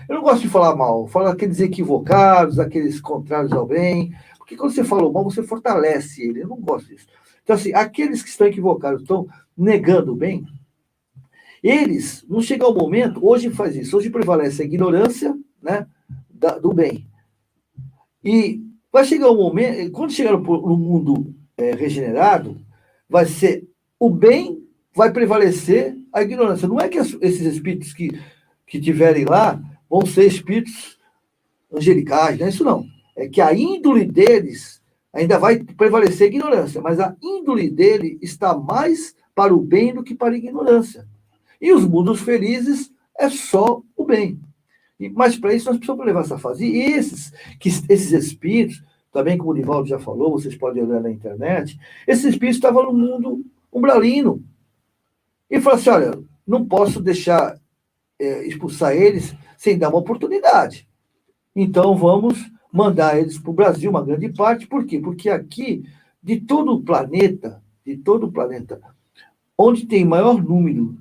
eu não gosto de falar mal, falo aqueles equivocados, aqueles contrários ao bem, porque quando você fala o mal, você fortalece ele. Eu não gosto disso. Então, assim, aqueles que estão equivocados, estão negando o bem, eles, não chega ao momento, hoje faz isso, hoje prevalece a ignorância, né, do bem. E vai chegar um momento, quando chegar no mundo regenerado, vai ser o bem, vai prevalecer a ignorância. Não é que esses espíritos que tiverem lá vão ser espíritos angelicais, não é isso não. É que a índole deles ainda vai prevalecer a ignorância, mas a índole dele está mais para o bem do que para a ignorância. E os mundos felizes é só o bem. Mas para isso nós precisamos levar essa fase. E esses espíritos, também como o Divaldo já falou, vocês podem olhar na internet, esses espíritos estavam no mundo umbralino. E falaram assim, olha, não posso deixar expulsar eles sem dar uma oportunidade. Então vamos mandar eles para o Brasil, uma grande parte. Por quê? Porque aqui, de todo o planeta, onde tem maior número,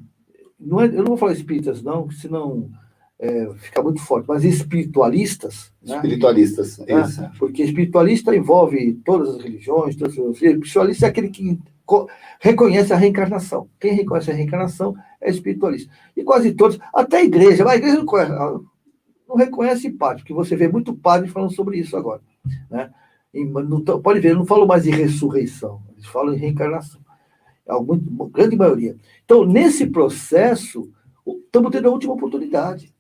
eu não vou falar espíritas não, senão fica muito forte, mas espiritualistas. Né? Espiritualistas, isso. Porque espiritualista envolve todas as religiões, espiritualista é aquele que reconhece a reencarnação. Quem reconhece a reencarnação é espiritualista. E quase todos, até a igreja, mas a igreja não reconhece padre, porque você vê muito padre falando sobre isso agora. Né? Pode ver, eu não falo mais de ressurreição, eles falam em reencarnação. Uma grande maioria. Então, nesse processo, estamos tendo a última oportunidade.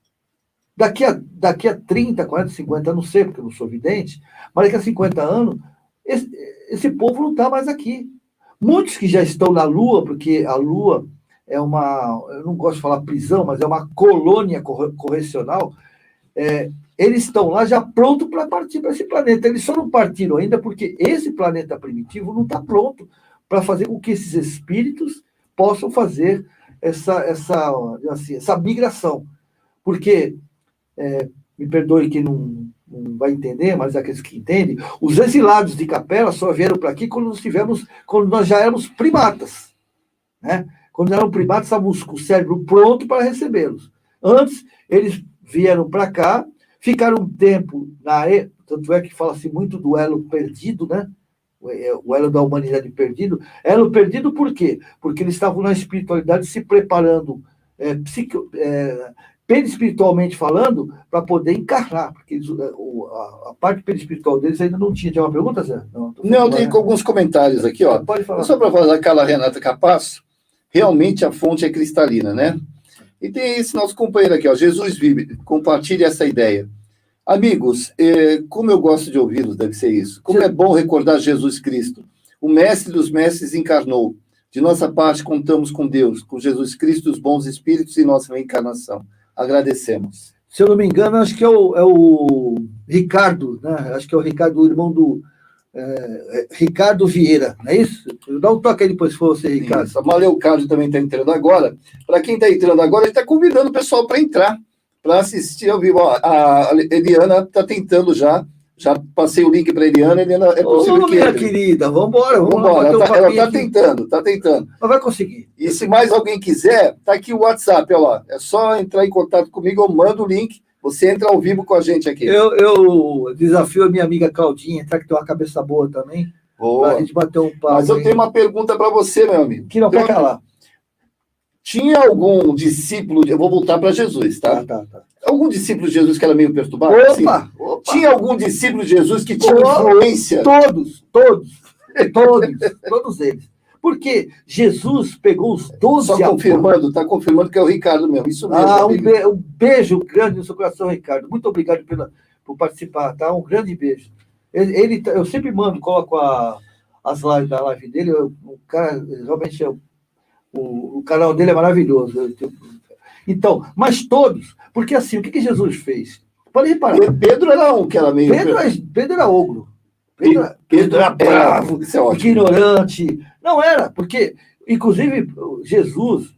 Daqui a 30, 40, 50, não sei, porque eu não sou vidente, mas daqui a 50 anos, esse povo não está mais aqui. Muitos que já estão na Lua, porque a Lua é eu não gosto de falar prisão, mas é uma colônia correcional, eles estão lá já prontos para partir para esse planeta. Eles só não partiram ainda porque esse planeta primitivo não está pronto para fazer com que esses espíritos possam fazer essa migração. Porque, me perdoe quem não vai entender, mas aqueles que entendem, os exilados de Capela só vieram para aqui quando nós já éramos primatas. Né? Quando eram primatas, estávamos com o cérebro pronto para recebê-los. Antes, eles vieram para cá, ficaram um tempo tanto é que fala-se muito do elo perdido, né? O elo da humanidade perdido. Elo perdido por quê? Porque eles estavam na espiritualidade se preparando, perispiritualmente falando, para poder encarnar, porque a parte perispiritual deles ainda não tinha. Tinha uma pergunta, Zé? Não, tem alguns comentários aqui, ó. Pode falar. Só para falar aquela Renata Capasso, realmente a fonte é cristalina, né? E tem esse nosso companheiro aqui, ó, Jesus Vive, compartilhe essa ideia. Amigos, como eu gosto de ouvi-los, deve ser isso. Como é bom recordar Jesus Cristo. O mestre dos mestres encarnou. De nossa parte, contamos com Deus, com Jesus Cristo, os bons espíritos e nossa reencarnação. Agradecemos. Se eu não me engano, acho que é o Ricardo, né? Acho que é o Ricardo, o irmão do Ricardo Vieira, não é isso? Dá um toque aí depois, se for você, Ricardo. Isso. A Maleucádio também está entrando agora. Para quem está entrando agora, a gente está convidando o pessoal para entrar, para assistir ao vivo. Ó, a Eliana está tentando já passei o link para a Eliana. Eliana, é possível que minha querida, vamos embora. Ela está tentando. Mas vai conseguir. E se mais alguém quiser, tá aqui o WhatsApp, ó lá. É só entrar em contato comigo, eu mando o link. Você entra ao vivo com a gente aqui. Eu desafio a minha amiga Claudinha, que tem uma cabeça boa também, para a gente bater um papo. Mas eu tenho uma pergunta para você, meu amigo. Que não quer calar. Tinha algum discípulo, eu vou voltar para Jesus, tá? Tá. Algum discípulo de Jesus que era meio perturbado? Opa! Tinha algum discípulo de Jesus que tinha influência? Todos eles. Porque Jesus pegou os 12 Só confirmando, está confirmando que é o Ricardo mesmo. Isso mesmo. Um beijo grande no seu coração, Ricardo. Muito obrigado por participar, tá? Um grande beijo. Eu sempre coloco as lives da live dele. O cara, realmente, o canal dele é maravilhoso. Então, mas todos, porque assim, o que Jesus fez? Pode reparar. Pedro era um que era meio... Pedro era ogro. Pedro era bravo, isso é ótimo. Ignorante. Não era, porque, inclusive, Jesus,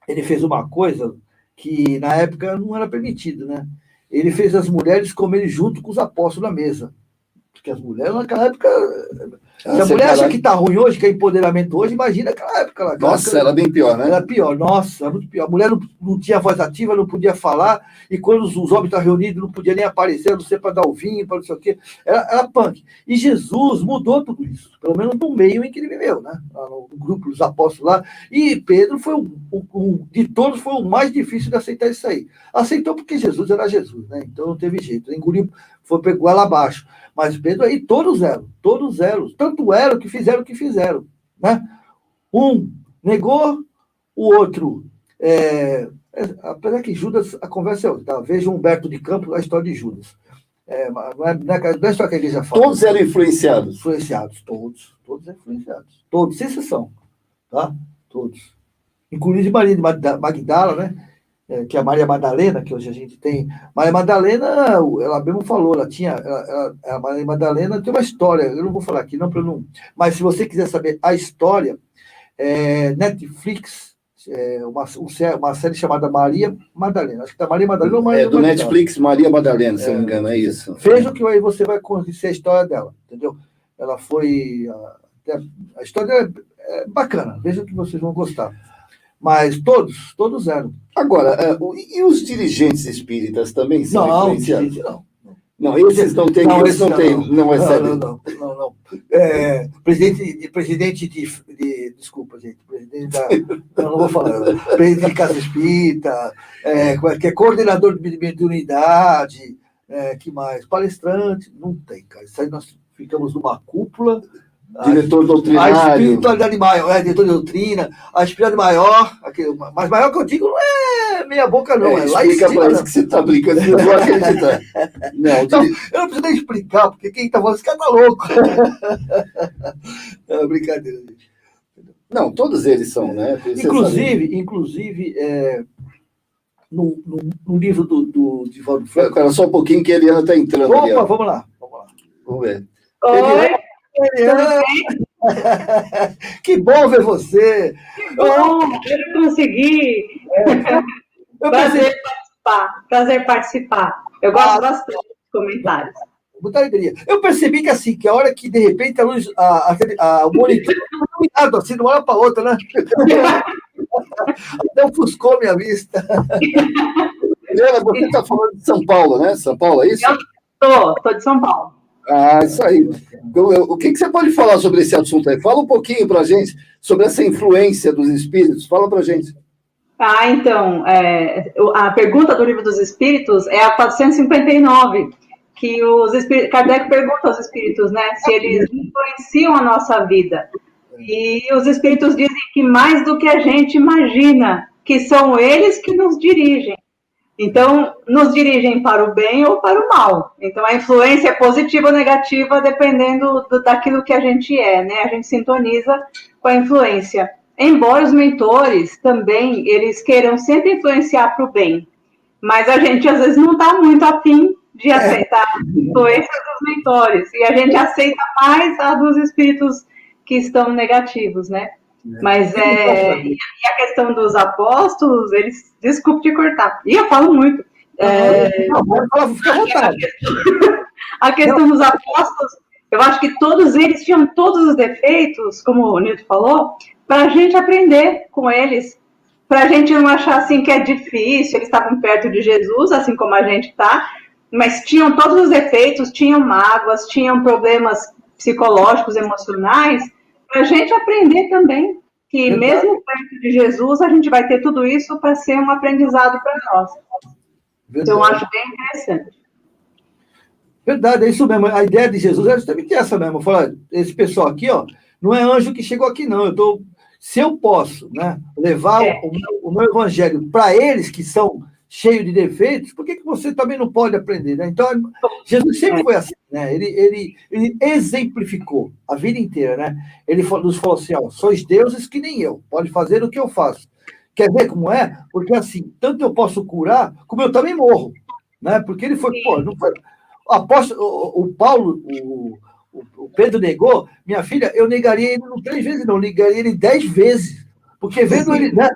ele fez uma coisa que na época não era permitido, né? Ele fez as mulheres comerem junto com os apóstolos na mesa. Porque as mulheres naquela época... Se a mulher acha que tá ruim hoje, que é empoderamento hoje, imagina aquela época. Nossa, era bem pior, né? Era pior, nossa, muito pior. A mulher não tinha voz ativa, não podia falar, e quando os homens estavam reunidos, não podia nem aparecer, não sei para dar o vinho, para não sei o quê. Era punk. E Jesus mudou tudo isso, pelo menos no meio em que ele viveu, né? No grupo dos apóstolos lá. E Pedro foi de todos, foi o mais difícil de aceitar isso aí. Aceitou porque Jesus era Jesus, né? Então não teve jeito. Engoliu, pegou ela abaixo. Mas Pedro aí, todos eram. Tanto eram que fizeram o que fizeram. Né? Um negou, o outro... apesar que Judas, a conversa é outra. Tá? Veja Humberto de Campos, a história de Judas. Não é só que a igreja fala. Todos eram influenciados. Todos influenciados. Todos, sem exceção. Tá? Todos. Inclusive Maria de Magdala, né? Que é a Maria Madalena, que hoje a gente tem. Maria Madalena, ela mesmo falou, a Maria Madalena tem uma história, eu não vou falar aqui, mas se você quiser saber a história, Netflix, uma série chamada Maria Madalena, acho que tá Maria Madalena ou Maria Madalena. Netflix, Maria Madalena, se não me engano, é isso. Veja que aí você vai conhecer a história dela, entendeu? Ela foi... A história dela é bacana, veja que vocês vão gostar. Mas todos eram. Agora, e os dirigentes espíritas também são influenciados? Não, esses não tem, Não, esses não tem, não recebem. Não. Presidente de. Desculpa, gente. Presidente da. Não vou falar. Presidente de Casa Espírita, que é coordenador de unidade, que mais? Palestrante. Não tem, cara. Isso aí nós ficamos numa cúpula. Diretor doutrinário. A espiritualidade maior, diretor de doutrina, a espiritualidade maior, mas maior que eu digo não é meia boca, não. É lá em explica cima. para isso que você está brincando, eu não vou acreditar. Não, eu não preciso nem explicar, porque quem está falando, esse cara tá louco. É brincadeira, gente. Não, todos eles são, né? Inclusive no livro do Divaldo Franco. Cara, só um pouquinho que a Eliana está entrando. Opa, ali, ó. vamos lá. Vamos ver. Oi, Eliana, que bom ver você. eu consegui. Prazer participar. Eu gosto bastante dos comentários. Muita alegria. Eu percebi que assim, que a hora que de repente a luz, o monitor está iluminado assim, de uma hora para outra, né? Até ofuscou minha vista. Eliana, você está falando de São Paulo, né? São Paulo, é isso? Eu tô de São Paulo. Ah, isso aí. O que você pode falar sobre esse assunto aí? Fala um pouquinho para a gente sobre essa influência dos espíritos. Fala para a gente. Então, a pergunta do Livro dos Espíritos é a 459, que Kardec pergunta aos espíritos, né, se eles influenciam a nossa vida. E os espíritos dizem que mais do que a gente imagina, que são eles que nos dirigem. Então, nos dirigem para o bem ou para o mal. Então, a influência é positiva ou negativa, dependendo daquilo que a gente é, né? A gente sintoniza com a influência. Embora os mentores também, eles queiram sempre influenciar para o bem. Mas a gente, às vezes, não está muito afim de aceitar a influência dos mentores. E a gente aceita mais a dos espíritos que estão negativos, né? Mas e a questão dos apóstolos, eles... Desculpe te cortar. E eu falo muito. Fica à vontade. A questão dos apóstolos, eu acho que todos eles tinham todos os defeitos, como o Nilton falou, para a gente aprender com eles, para a gente não achar assim que é difícil, eles estavam perto de Jesus, assim como a gente está, mas tinham todos os defeitos, tinham mágoas, tinham problemas psicológicos, emocionais, para a gente aprender também. Que mesmo perto de Jesus, a gente vai ter tudo isso para ser um aprendizado para nós. Então, eu acho bem interessante. Verdade, é isso mesmo. A ideia de Jesus é justamente essa mesmo. Falar, esse pessoal aqui, ó, não é anjo que chegou aqui, não. Se eu posso, né, levar o meu evangelho para eles que são cheios de defeitos, por que você também não pode aprender? Né? Então, Jesus sempre foi assim, né? Ele exemplificou a vida inteira, né? Ele nos falou assim, ó, sois deuses que nem eu, pode fazer o que eu faço. Quer ver como é? Porque assim, tanto eu posso curar, como eu também morro, né? Porque ele foi, não foi... O Paulo, o Pedro negou, minha filha, eu negaria ele não 3 vezes, não, eu negaria ele 10 vezes, porque vendo ele, né?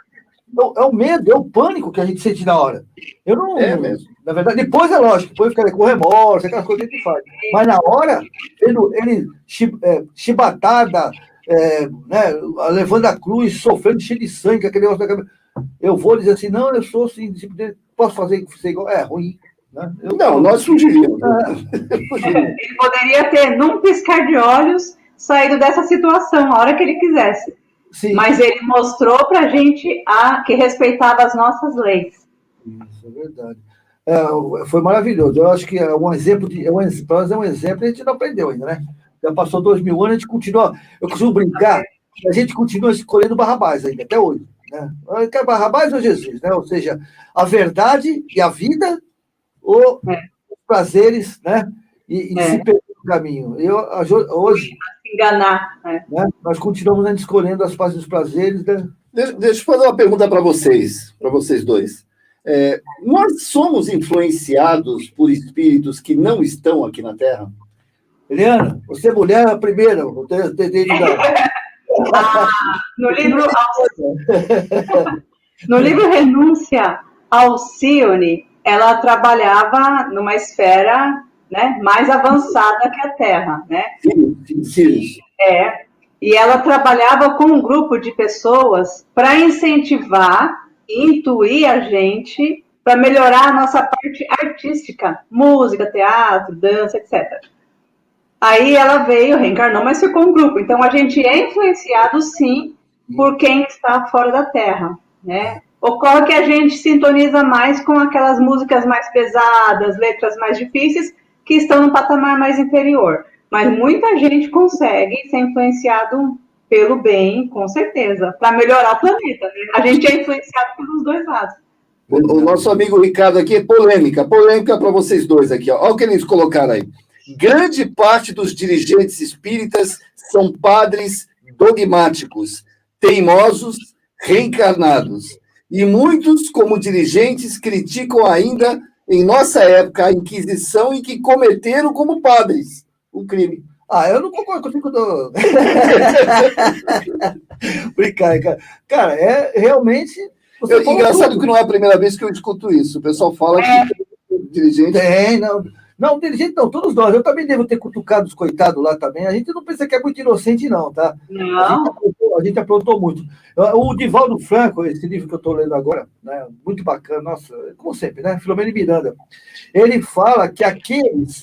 É o medo, é o pânico que a gente sente na hora. Eu não. É mesmo. Na verdade, depois é lógico, depois fica com remorso, aquelas coisas que a gente faz. Mas na hora, ele chibatada, né, levando a cruz, sofrendo, cheio de sangue, aquele negócio da cabeça. Eu vou dizer assim, não, eu sou assim, posso fazer igual. É ruim. Né? Nós fugiríamos. Ele poderia ter, num piscar de olhos, saído dessa situação, a hora que ele quisesse. Sim. Mas ele mostrou para a gente que respeitava as nossas leis. Isso é verdade. Foi maravilhoso. Eu acho que é um exemplo para nós é um exemplo e a gente não aprendeu ainda, né? Já passou 2000 anos, a gente continua. Eu costumo brincar, a gente continua escolhendo Barrabás ainda, até hoje. Né? Quer Barrabás ou Jesus? Né? Ou seja, a verdade e a vida, ou os prazeres, né? E se perder no caminho. Hoje. Enganar. Né? Nós continuamos ainda escolhendo as partes dos prazeres. Né? Deixa eu fazer uma pergunta para vocês dois. Nós somos influenciados por espíritos que não estão aqui na Terra? Eliana, você é mulher a primeira. No livro Renúncia, Alcione, ela trabalhava numa esfera, né, mais avançada que a Terra, né? Sim. E ela trabalhava com um grupo de pessoas para incentivar e intuir a gente para melhorar a nossa parte artística, música, teatro, dança, etc. Aí ela veio, reencarnou, mas ficou um grupo. Então a gente é influenciado, sim, por quem está fora da Terra, né? Ocorre que a gente sintoniza mais com aquelas músicas mais pesadas, letras mais difíceis, que estão no patamar mais inferior. Mas muita gente consegue ser influenciado pelo bem, com certeza, para melhorar o planeta, né? A gente é influenciado pelos dois lados. O nosso amigo Ricardo aqui é polêmica para vocês dois aqui. Ó. Olha o que eles colocaram aí. Grande parte dos dirigentes espíritas são padres dogmáticos, teimosos, reencarnados. E muitos, como dirigentes, criticam ainda, em nossa época, a Inquisição e que cometeram como padres um crime. Eu não concordo contigo. Brincar, cara. Cara, é realmente... Engraçado que não é a primeira vez que eu escuto isso. O pessoal fala que dirigente... Não, dirigente não, todos nós. Eu também devo ter cutucado os coitados lá também. A gente não pensa que é muito inocente, não, tá? Não. A gente aprontou muito. O Divaldo Franco, esse livro que eu estou lendo agora, né, muito bacana, nossa, como sempre, né? Filomeno e Miranda. Ele fala que aqueles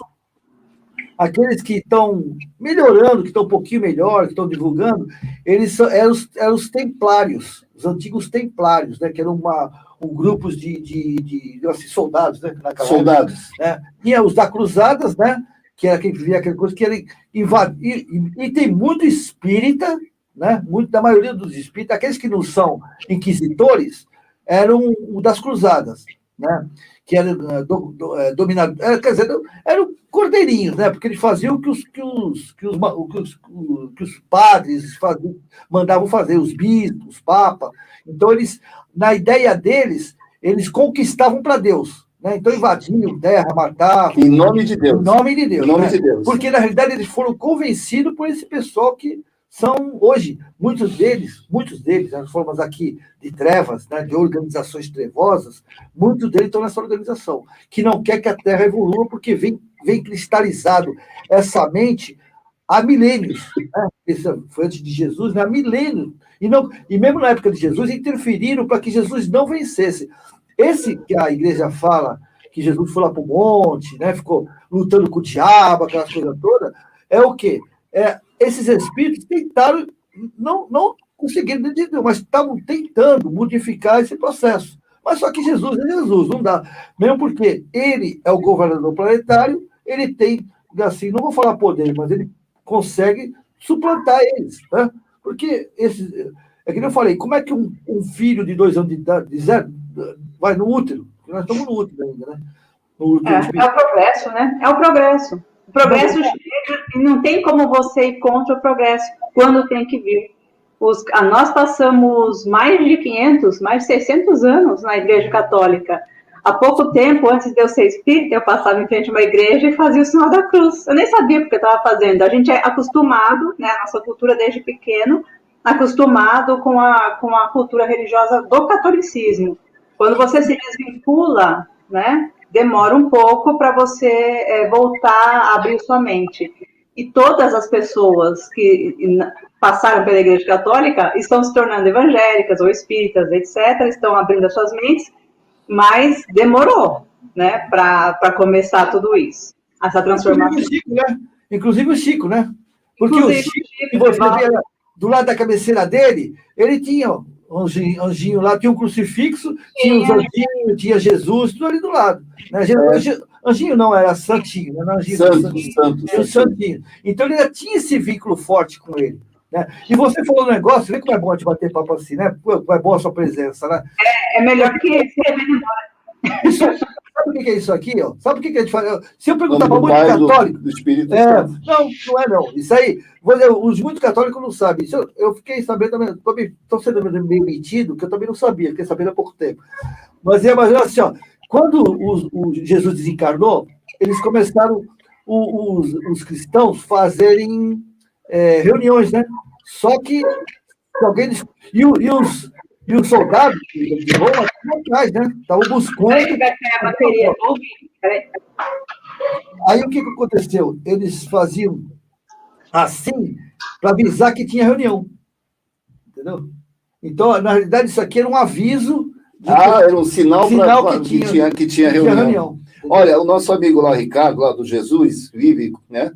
que estão melhorando, que estão um pouquinho melhor, que estão divulgando, eram os templários, os antigos templários, né? Que eram grupos de soldados, né? Soldados. Época, né? E os da Cruzadas, né? Que era quem vivia aquela coisa, que era invadir. E tem muito espírita, né? Muito, da maioria dos espíritas, aqueles que não são inquisitores, eram das Cruzadas, né? Que eram dominados, quer dizer, eram cordeirinhos, né? Porque eles faziam o que os padres mandavam fazer, os bispos, os papas. Então, na ideia deles, eles conquistavam para Deus. Né? Então, invadiam terra, matavam. Em nome de Deus. Em nome de Deus. Em nome né? de Deus. Porque, na realidade, eles foram convencidos por esse pessoal que são, hoje, muitos deles, nas formas aqui de trevas, né, de organizações trevosas, muitos deles estão nessa organização, que não quer que a Terra evolua, porque vem cristalizado essa mente há milênios. Né? Isso foi antes de Jesus, né? Há milênios. E mesmo na época de Jesus, interferiram para que Jesus não vencesse. Esse que a igreja fala, que Jesus foi lá para o monte, né, ficou lutando com o diabo, aquelas coisas todas, é o quê? Esses espíritos tentaram, não conseguiram, mas estavam tentando modificar esse processo. Mas só que Jesus é Jesus, não dá. Mesmo porque ele é o governador planetário, ele tem, assim, não vou falar poder, mas ele consegue suplantar eles. Né? Porque é que eu falei, como é que um filho de 2 anos de idade vai no útero? Porque nós estamos no útero ainda, né? É o progresso, né? É o progresso. O progresso chega e não tem como você ir contra o progresso quando tem que vir. Nós passamos mais de 500, mais de 600 anos na Igreja Católica. Há pouco tempo, antes de eu ser espírita, eu passava em frente a uma igreja e fazia o sinal da cruz. Eu nem sabia porque eu estava fazendo. A gente é acostumado, né, a nossa cultura desde pequeno, acostumado com a cultura religiosa do catolicismo. Quando você se desvincula, né, demora um pouco para você voltar a abrir sua mente. E todas as pessoas que passaram pela Igreja Católica estão se tornando evangélicas ou espíritas, etc., estão abrindo as suas mentes, mas demorou, né, para começar tudo isso, essa transformação. Inclusive o Chico, né? Porque o Chico, que você vê do lado da cabeceira dele, ele tinha um anjinho lá, tinha um crucifixo, tinha os anjinhos, tinha Jesus, tudo ali do lado. Né? Anjinho não, era santinho, né? Santinho. Então ele já tinha esse vínculo forte com ele. Né? E você falou um negócio, vê como é bom a gente bater papo assim, né? Como é boa a sua presença, né? É melhor que escrever embora. Sabe o que é isso aqui? Ó? Sabe o que a gente fala? Se eu perguntar para muito católico. Do Espírito não é não. Isso aí, vou dizer, os muito católicos não sabem. Isso eu fiquei sabendo também, estou sendo meio metido, que eu também não sabia, fiquei sabendo há pouco tempo. Mas imagina assim, ó, quando o Jesus desencarnou, eles começaram, os cristãos, fazerem reuniões, né? Só que alguém. E os soldados de Roma estavam atrás, né? Estavam buscando. Aí o que aconteceu? Eles faziam assim para avisar que tinha reunião. Entendeu? Então, na realidade, isso aqui era um aviso Era um sinal, que tinha reunião. Olha, o nosso amigo lá, Ricardo, lá do Jesus, vive, né?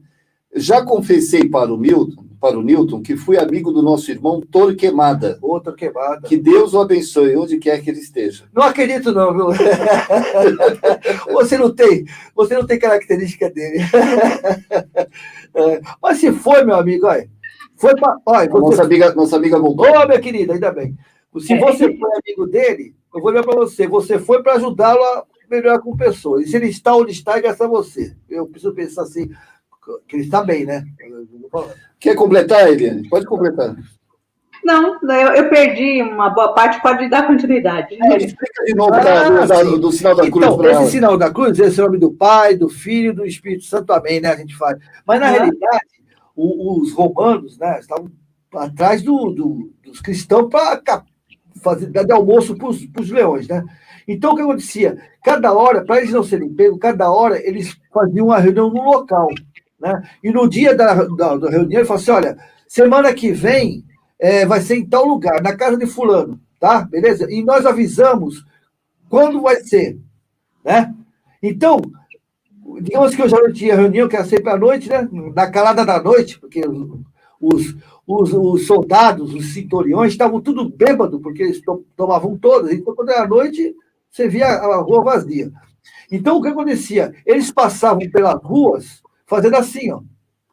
Já confessei para o Newton, que fui amigo do nosso irmão Torquemada. Ô, Torquemada. Que Deus o abençoe, onde quer que ele esteja. Não acredito, não, viu? Você não tem característica dele. Mas se foi, meu amigo, olha. Nossa amiga voltou. Ô, minha querida, ainda bem. Se você foi amigo dele, eu vou dizer para você, você foi para ajudá-lo a melhorar como pessoa. E se ele está onde está, é graças a você. Eu preciso pensar assim, que ele está bem, né? Quer completar, Eliane? Pode completar. Não, eu perdi uma boa parte, pode dar continuidade. Explica de novo do sinal da cruz. Então, esse sinal da cruz, esse é o nome do Pai, do Filho e do Espírito Santo, amém, né? A gente faz. Mas, na realidade, os romanos, né, estavam atrás dos cristãos para dar de almoço para os leões, né? Então, o que acontecia? Cada hora, para eles não serem pegos, cada hora eles faziam uma reunião no local, né? E no dia da reunião, ele falou assim, olha, semana que vem vai ser em tal lugar, na casa de fulano, tá? Beleza? E nós avisamos quando vai ser, né? Então, digamos que eu já não tinha reunião, que era sempre à noite, né? Na calada da noite, porque os soldados, os centuriões, estavam tudo bêbados, porque eles tomavam todas. Então, quando era noite, você via a rua vazia. Então, o que acontecia? Eles passavam pelas ruas fazendo assim, ó,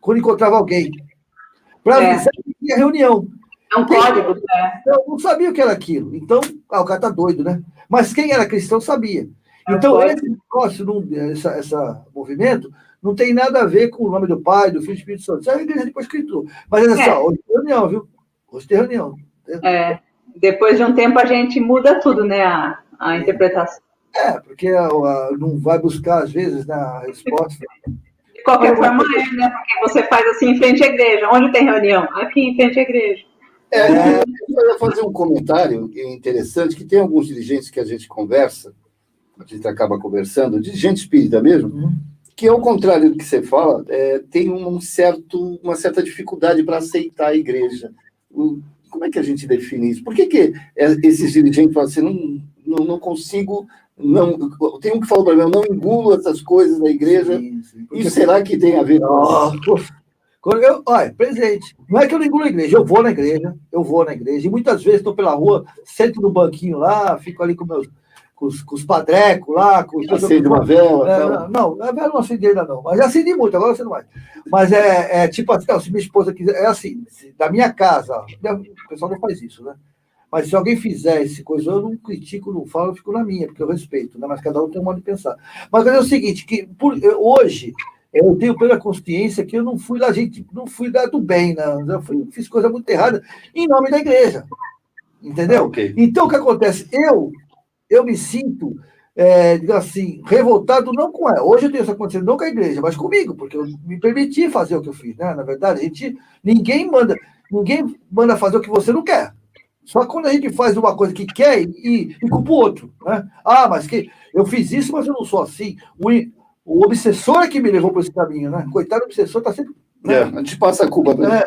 quando encontrava alguém, para avisar que tinha reunião. É um código, né? Eu não sabia o que era aquilo. Então, o cara tá doido, né? Mas quem era cristão sabia. Então, esse negócio, esse movimento, não tem nada a ver com o nome do Pai, do Filho e do Espírito Santo. Isso é a igreja depois escritura. Mas é só, hoje tem reunião, viu? Hoje tem reunião. Depois de um tempo a gente muda tudo, né? A interpretação. Porque não vai buscar, às vezes, a resposta. De qualquer forma, né? Porque você faz assim em frente à igreja. Onde tem reunião? Aqui em frente à igreja. Eu ia fazer um comentário interessante, que tem alguns dirigentes que a gente conversa, a gente acaba conversando, dirigente espírita mesmo, que ao contrário do que você fala, tem uma certa dificuldade para aceitar a igreja. Como é que a gente define isso? Por que esses dirigentes falam assim, não consigo, tem um que fala para mim, eu não engulo essas coisas da igreja, e será que tem a ver com isso? Olha, presente. Não é que eu não engulo a igreja, eu vou na igreja, e muitas vezes estou pela rua, sento no banquinho lá, fico ali com os padrecos lá, acende uma vela. Não, a vela não acendi ainda não, mas já acendi muito, agora você não vai. Mas tipo assim, se minha esposa quiser, é assim, da minha casa, o pessoal não faz isso, né? Mas se alguém fizer esse coisa, eu não critico, não falo, eu fico na minha, porque eu respeito, né? Mas cada um tem um modo de pensar. Mas é o seguinte, que hoje eu tenho plena consciência que eu não fui lá do bem, não. Eu fiz coisa muito errada em nome da igreja. Entendeu? Okay. Então, o que acontece? Eu me sinto, digamos assim, revoltado não com ela. Hoje eu tenho isso acontecendo não com a igreja, mas comigo, porque eu me permiti fazer o que eu fiz, né? Na verdade, ninguém manda fazer o que você não quer. Só quando a gente faz uma coisa que quer e culpa o outro, né? Mas que eu fiz isso, mas eu não sou assim. O obsessor é que me levou para esse caminho, né? Coitado do obsessor, está sempre... A gente passa a culpa para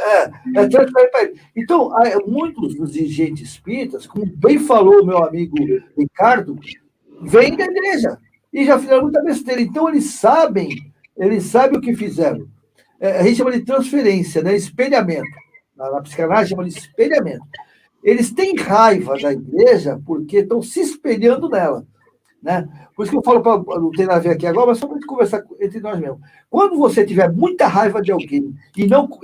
ele. Então, muitos dos dirigentes espíritas, como bem falou o meu amigo Ricardo, vêm da igreja e já fizeram muita besteira. Então, eles sabem o que fizeram. A gente chama de transferência, né? Espelhamento. Na psicanálise, chama de espelhamento. Eles têm raiva da igreja porque estão se espelhando nela. Né? Por isso que eu falo, não tem nada a ver aqui agora, mas só para a gente conversar entre nós mesmos. Quando você tiver muita raiva de alguém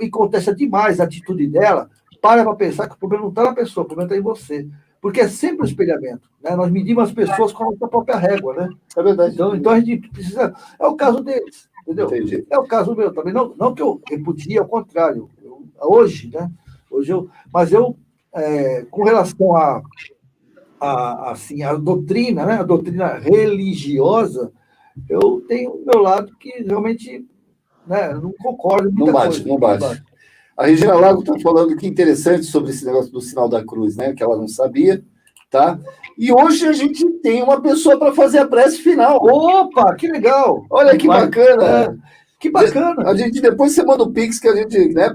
e contesta demais a atitude dela, para pensar que o problema não está na pessoa, o problema está em você. Porque é sempre um espelhamento. Né? Nós medimos as pessoas com a nossa própria régua. Né? É verdade. Então a gente precisa... É o caso deles, entendeu? Entendi. É o caso meu também. Não que eu repudie, ao contrário. Hoje, né? Com relação a doutrina, né? A doutrina religiosa, eu tenho o meu lado que realmente, né, não concordo com muita coisa. Não bate. A Regina Lago está falando que interessante sobre esse negócio do sinal da cruz, né? Que ela não sabia, tá? E hoje a gente tem uma pessoa para fazer a prece final. Opa, que legal! Olha que bacana! Que bacana! A gente depois você manda o Pix que a gente, né?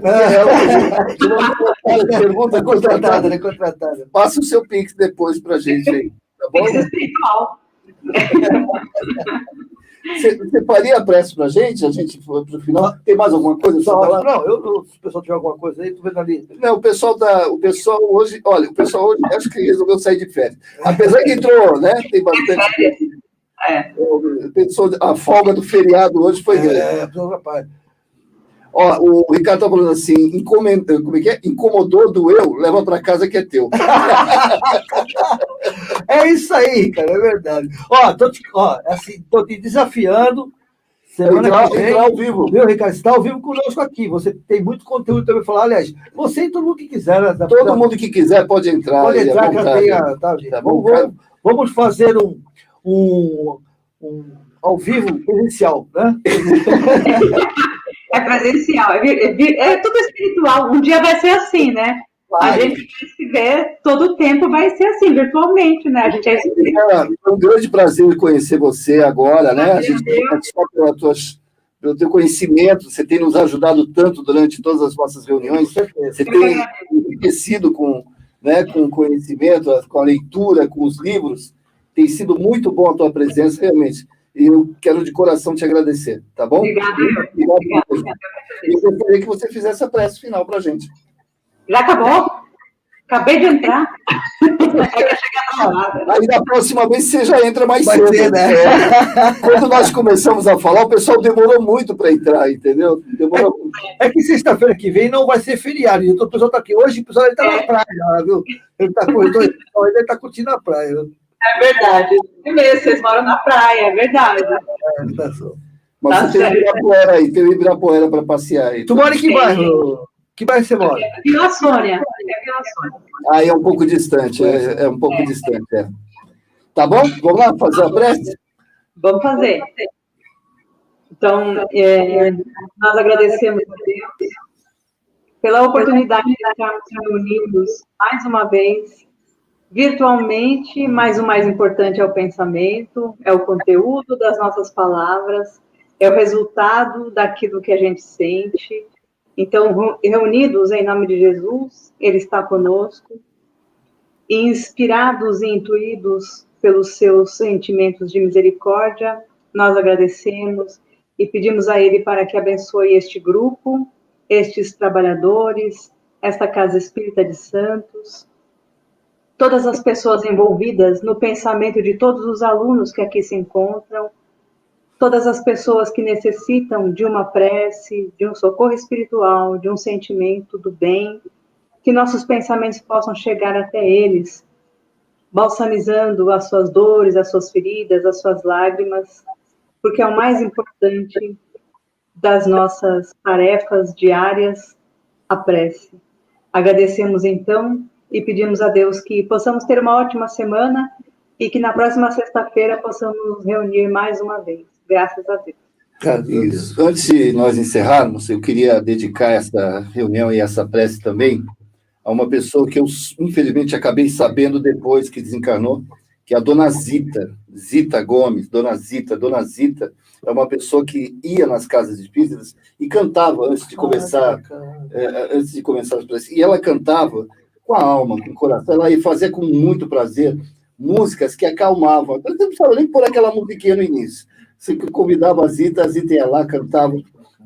Porque pergunta contratada, né? Contratada. Passa o seu Pix depois pra gente aí. Tá Tem que bom? ser espiritual. Você faria a prece para a gente foi para o final? Tem mais alguma coisa pra você falar? Não, se o pessoal tiver alguma coisa aí, tô vendo ali. Não, o pessoal hoje, olha, o pessoal hoje acho que resolveu sair de férias. Apesar que entrou, né? Tem bastante. A folga do feriado hoje foi grande. Rapaz. Ó, o Ricardo está falando assim, como é que é? Incomodou, doeu, leva para casa que é teu. É isso aí, cara, é verdade. Tô te desafiando. Semana que vem, Entrar ao vivo. Viu, Ricardo? Você está ao vivo conosco aqui. Você tem muito conteúdo também para falar. Aliás, você e todo mundo que quiser. Né? Todo mundo que quiser pode entrar. Pode entrar, já tem tá bom, vamos fazer um ao vivo presencial, né? É presencial, é tudo espiritual. Um dia vai ser assim, né? A gente vai se ver todo o tempo, vai ser assim, virtualmente, né? A gente é um grande prazer conhecer você agora, né? A gente tem pelo teu conhecimento, você tem nos ajudado tanto durante todas as nossas reuniões, você tem enriquecido com conhecimento, com a leitura, com os livros, tem sido muito bom a tua presença, realmente. E eu quero de coração te agradecer, tá bom? Obrigada. E eu gostaria que você fizesse a prece final para a gente. Já acabou? Acabei de entrar. Aí da próxima vez você já entra mais cedo. Ser, né? Quando nós começamos a falar, o pessoal demorou muito para entrar, entendeu? É que sexta-feira que vem não vai ser feriado. Então o pessoal está aqui. Hoje o pessoal está na praia, viu? Ele está curtindo a praia. Viu? É verdade. Primeiro, vocês moram na praia, é verdade. Mas você tem o Ibirapuera aí, tem o Ibirapuera para passear aí. Tu mora em que bairro? Que bairro você mora? Vila Sônia. Aí é um pouco distante, é um pouco distante. É. Tá bom? Vamos lá fazer a prece? Vamos fazer. Então, nós agradecemos a Deus pela oportunidade de estarmos reunidos mais uma vez, virtualmente, mas o mais importante é o pensamento, é o conteúdo das nossas palavras, é o resultado daquilo que a gente sente. Então, reunidos em nome de Jesus, Ele está conosco, inspirados e intuídos pelos seus sentimentos de misericórdia, nós agradecemos e pedimos a Ele para que abençoe este grupo, estes trabalhadores, esta Casa Espírita de Santos, todas as pessoas envolvidas no pensamento de todos os alunos que aqui se encontram, todas as pessoas que necessitam de uma prece, de um socorro espiritual, de um sentimento do bem, que nossos pensamentos possam chegar até eles, balsamizando as suas dores, as suas feridas, as suas lágrimas, porque é o mais importante das nossas tarefas diárias, a prece. Agradecemos então e pedimos a Deus que possamos ter uma ótima semana e que na próxima sexta-feira possamos nos reunir mais uma vez. Graças a Deus. Isso. Antes de nós encerrarmos, eu queria dedicar essa reunião e essa prece também a uma pessoa que eu, infelizmente, acabei sabendo depois que desencarnou, que é a Dona Zita, Zita Gomes. Dona Zita é uma pessoa que ia nas casas espíritas e cantava antes de começar as preces. E ela cantava com a alma, com o coração, ela ia fazer com muito prazer músicas que acalmavam. Não precisava nem pôr aquela musiquinha no início. Você convidava a Zita ia lá, cantava.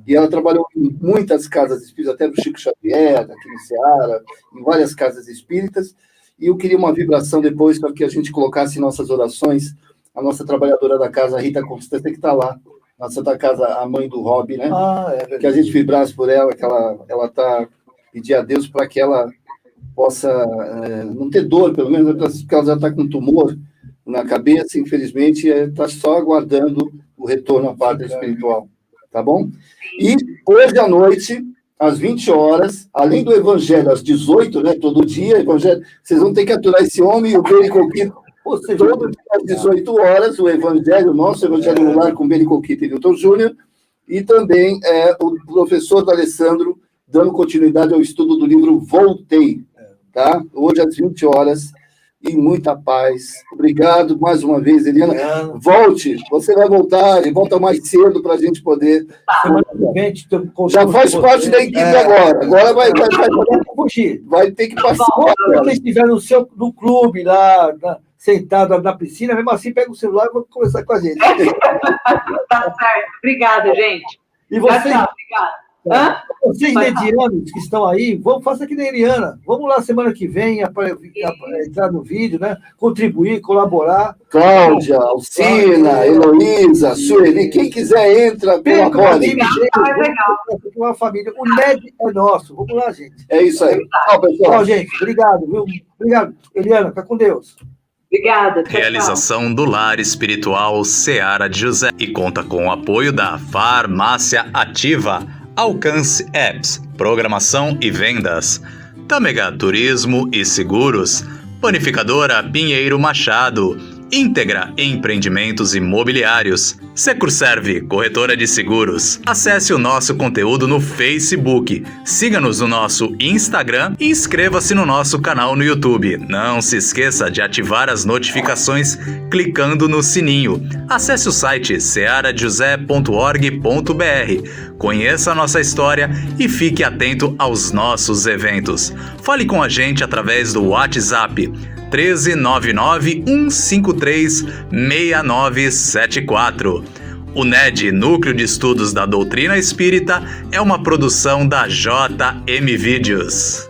E ela trabalhou em muitas casas espíritas, até no Chico Xavier, aqui no Ceará, em várias casas espíritas. E eu queria uma vibração depois para que a gente colocasse em nossas orações a nossa trabalhadora da casa, a Rita Constância, que está lá, na Santa Casa, a mãe do Rob, né? Que a gente vibrasse por ela, que ela está pedir a Deus para que ela possa não ter dor, pelo menos, porque ela já está com tumor na cabeça, infelizmente, está só aguardando o retorno à pátria espiritual, tá bom? E hoje à noite, às 20 horas, além do Evangelho, às 18, né, todo dia, Evangelho, vocês vão ter que aturar esse homem e o Bericoquito, todo dia às 18 horas, o Evangelho, nosso Evangelho no Lar com Bericoquito e Newton Júnior, e também o professor Alessandro dando continuidade ao estudo do livro Voltei, tá? Hoje às 20 horas, e muita paz. Obrigado mais uma vez, Eliana. Volte, você vai voltar, e volta mais cedo para a gente poder... Já faz parte da equipe agora. Agora vai ter que passar. Quando vocês estiverem no clube lá, sentado na piscina, mesmo assim pega o celular e vai conversar com a gente. Tá certo. Obrigada, gente. E vocês, Tchau, obrigada. vocês nedianos que estão aí, faça que nem a Eliana. Vamos lá semana que vem, entrar no vídeo, né? Contribuir, colaborar. Cláudia, Alcina, Heloísa, Sueli, quem quiser entra, colabore. Uma família. O NED é nosso. Vamos lá, gente. É isso aí. Tchau, pessoal. Gente, obrigado, viu? Obrigado. Eliana, fica com Deus. Obrigada. Tchau, Realização do Lar Espiritual Seara de José e conta com o apoio da Farmácia Ativa, Alcance Apps, Programação e Vendas, Tâmega Turismo e Seguros, Panificadora Pinheiro Machado, Íntegra Empreendimentos Imobiliários, Securserve, corretora de seguros. Acesse o nosso conteúdo no Facebook, siga-nos no nosso Instagram e inscreva-se no nosso canal no YouTube. Não se esqueça de ativar as notificações clicando no sininho. Acesse o site searajosé.org.br, conheça a nossa história e fique atento aos nossos eventos. Fale com a gente através do WhatsApp 13991536974. O NED, Núcleo de Estudos da Doutrina Espírita, é uma produção da JM Vídeos.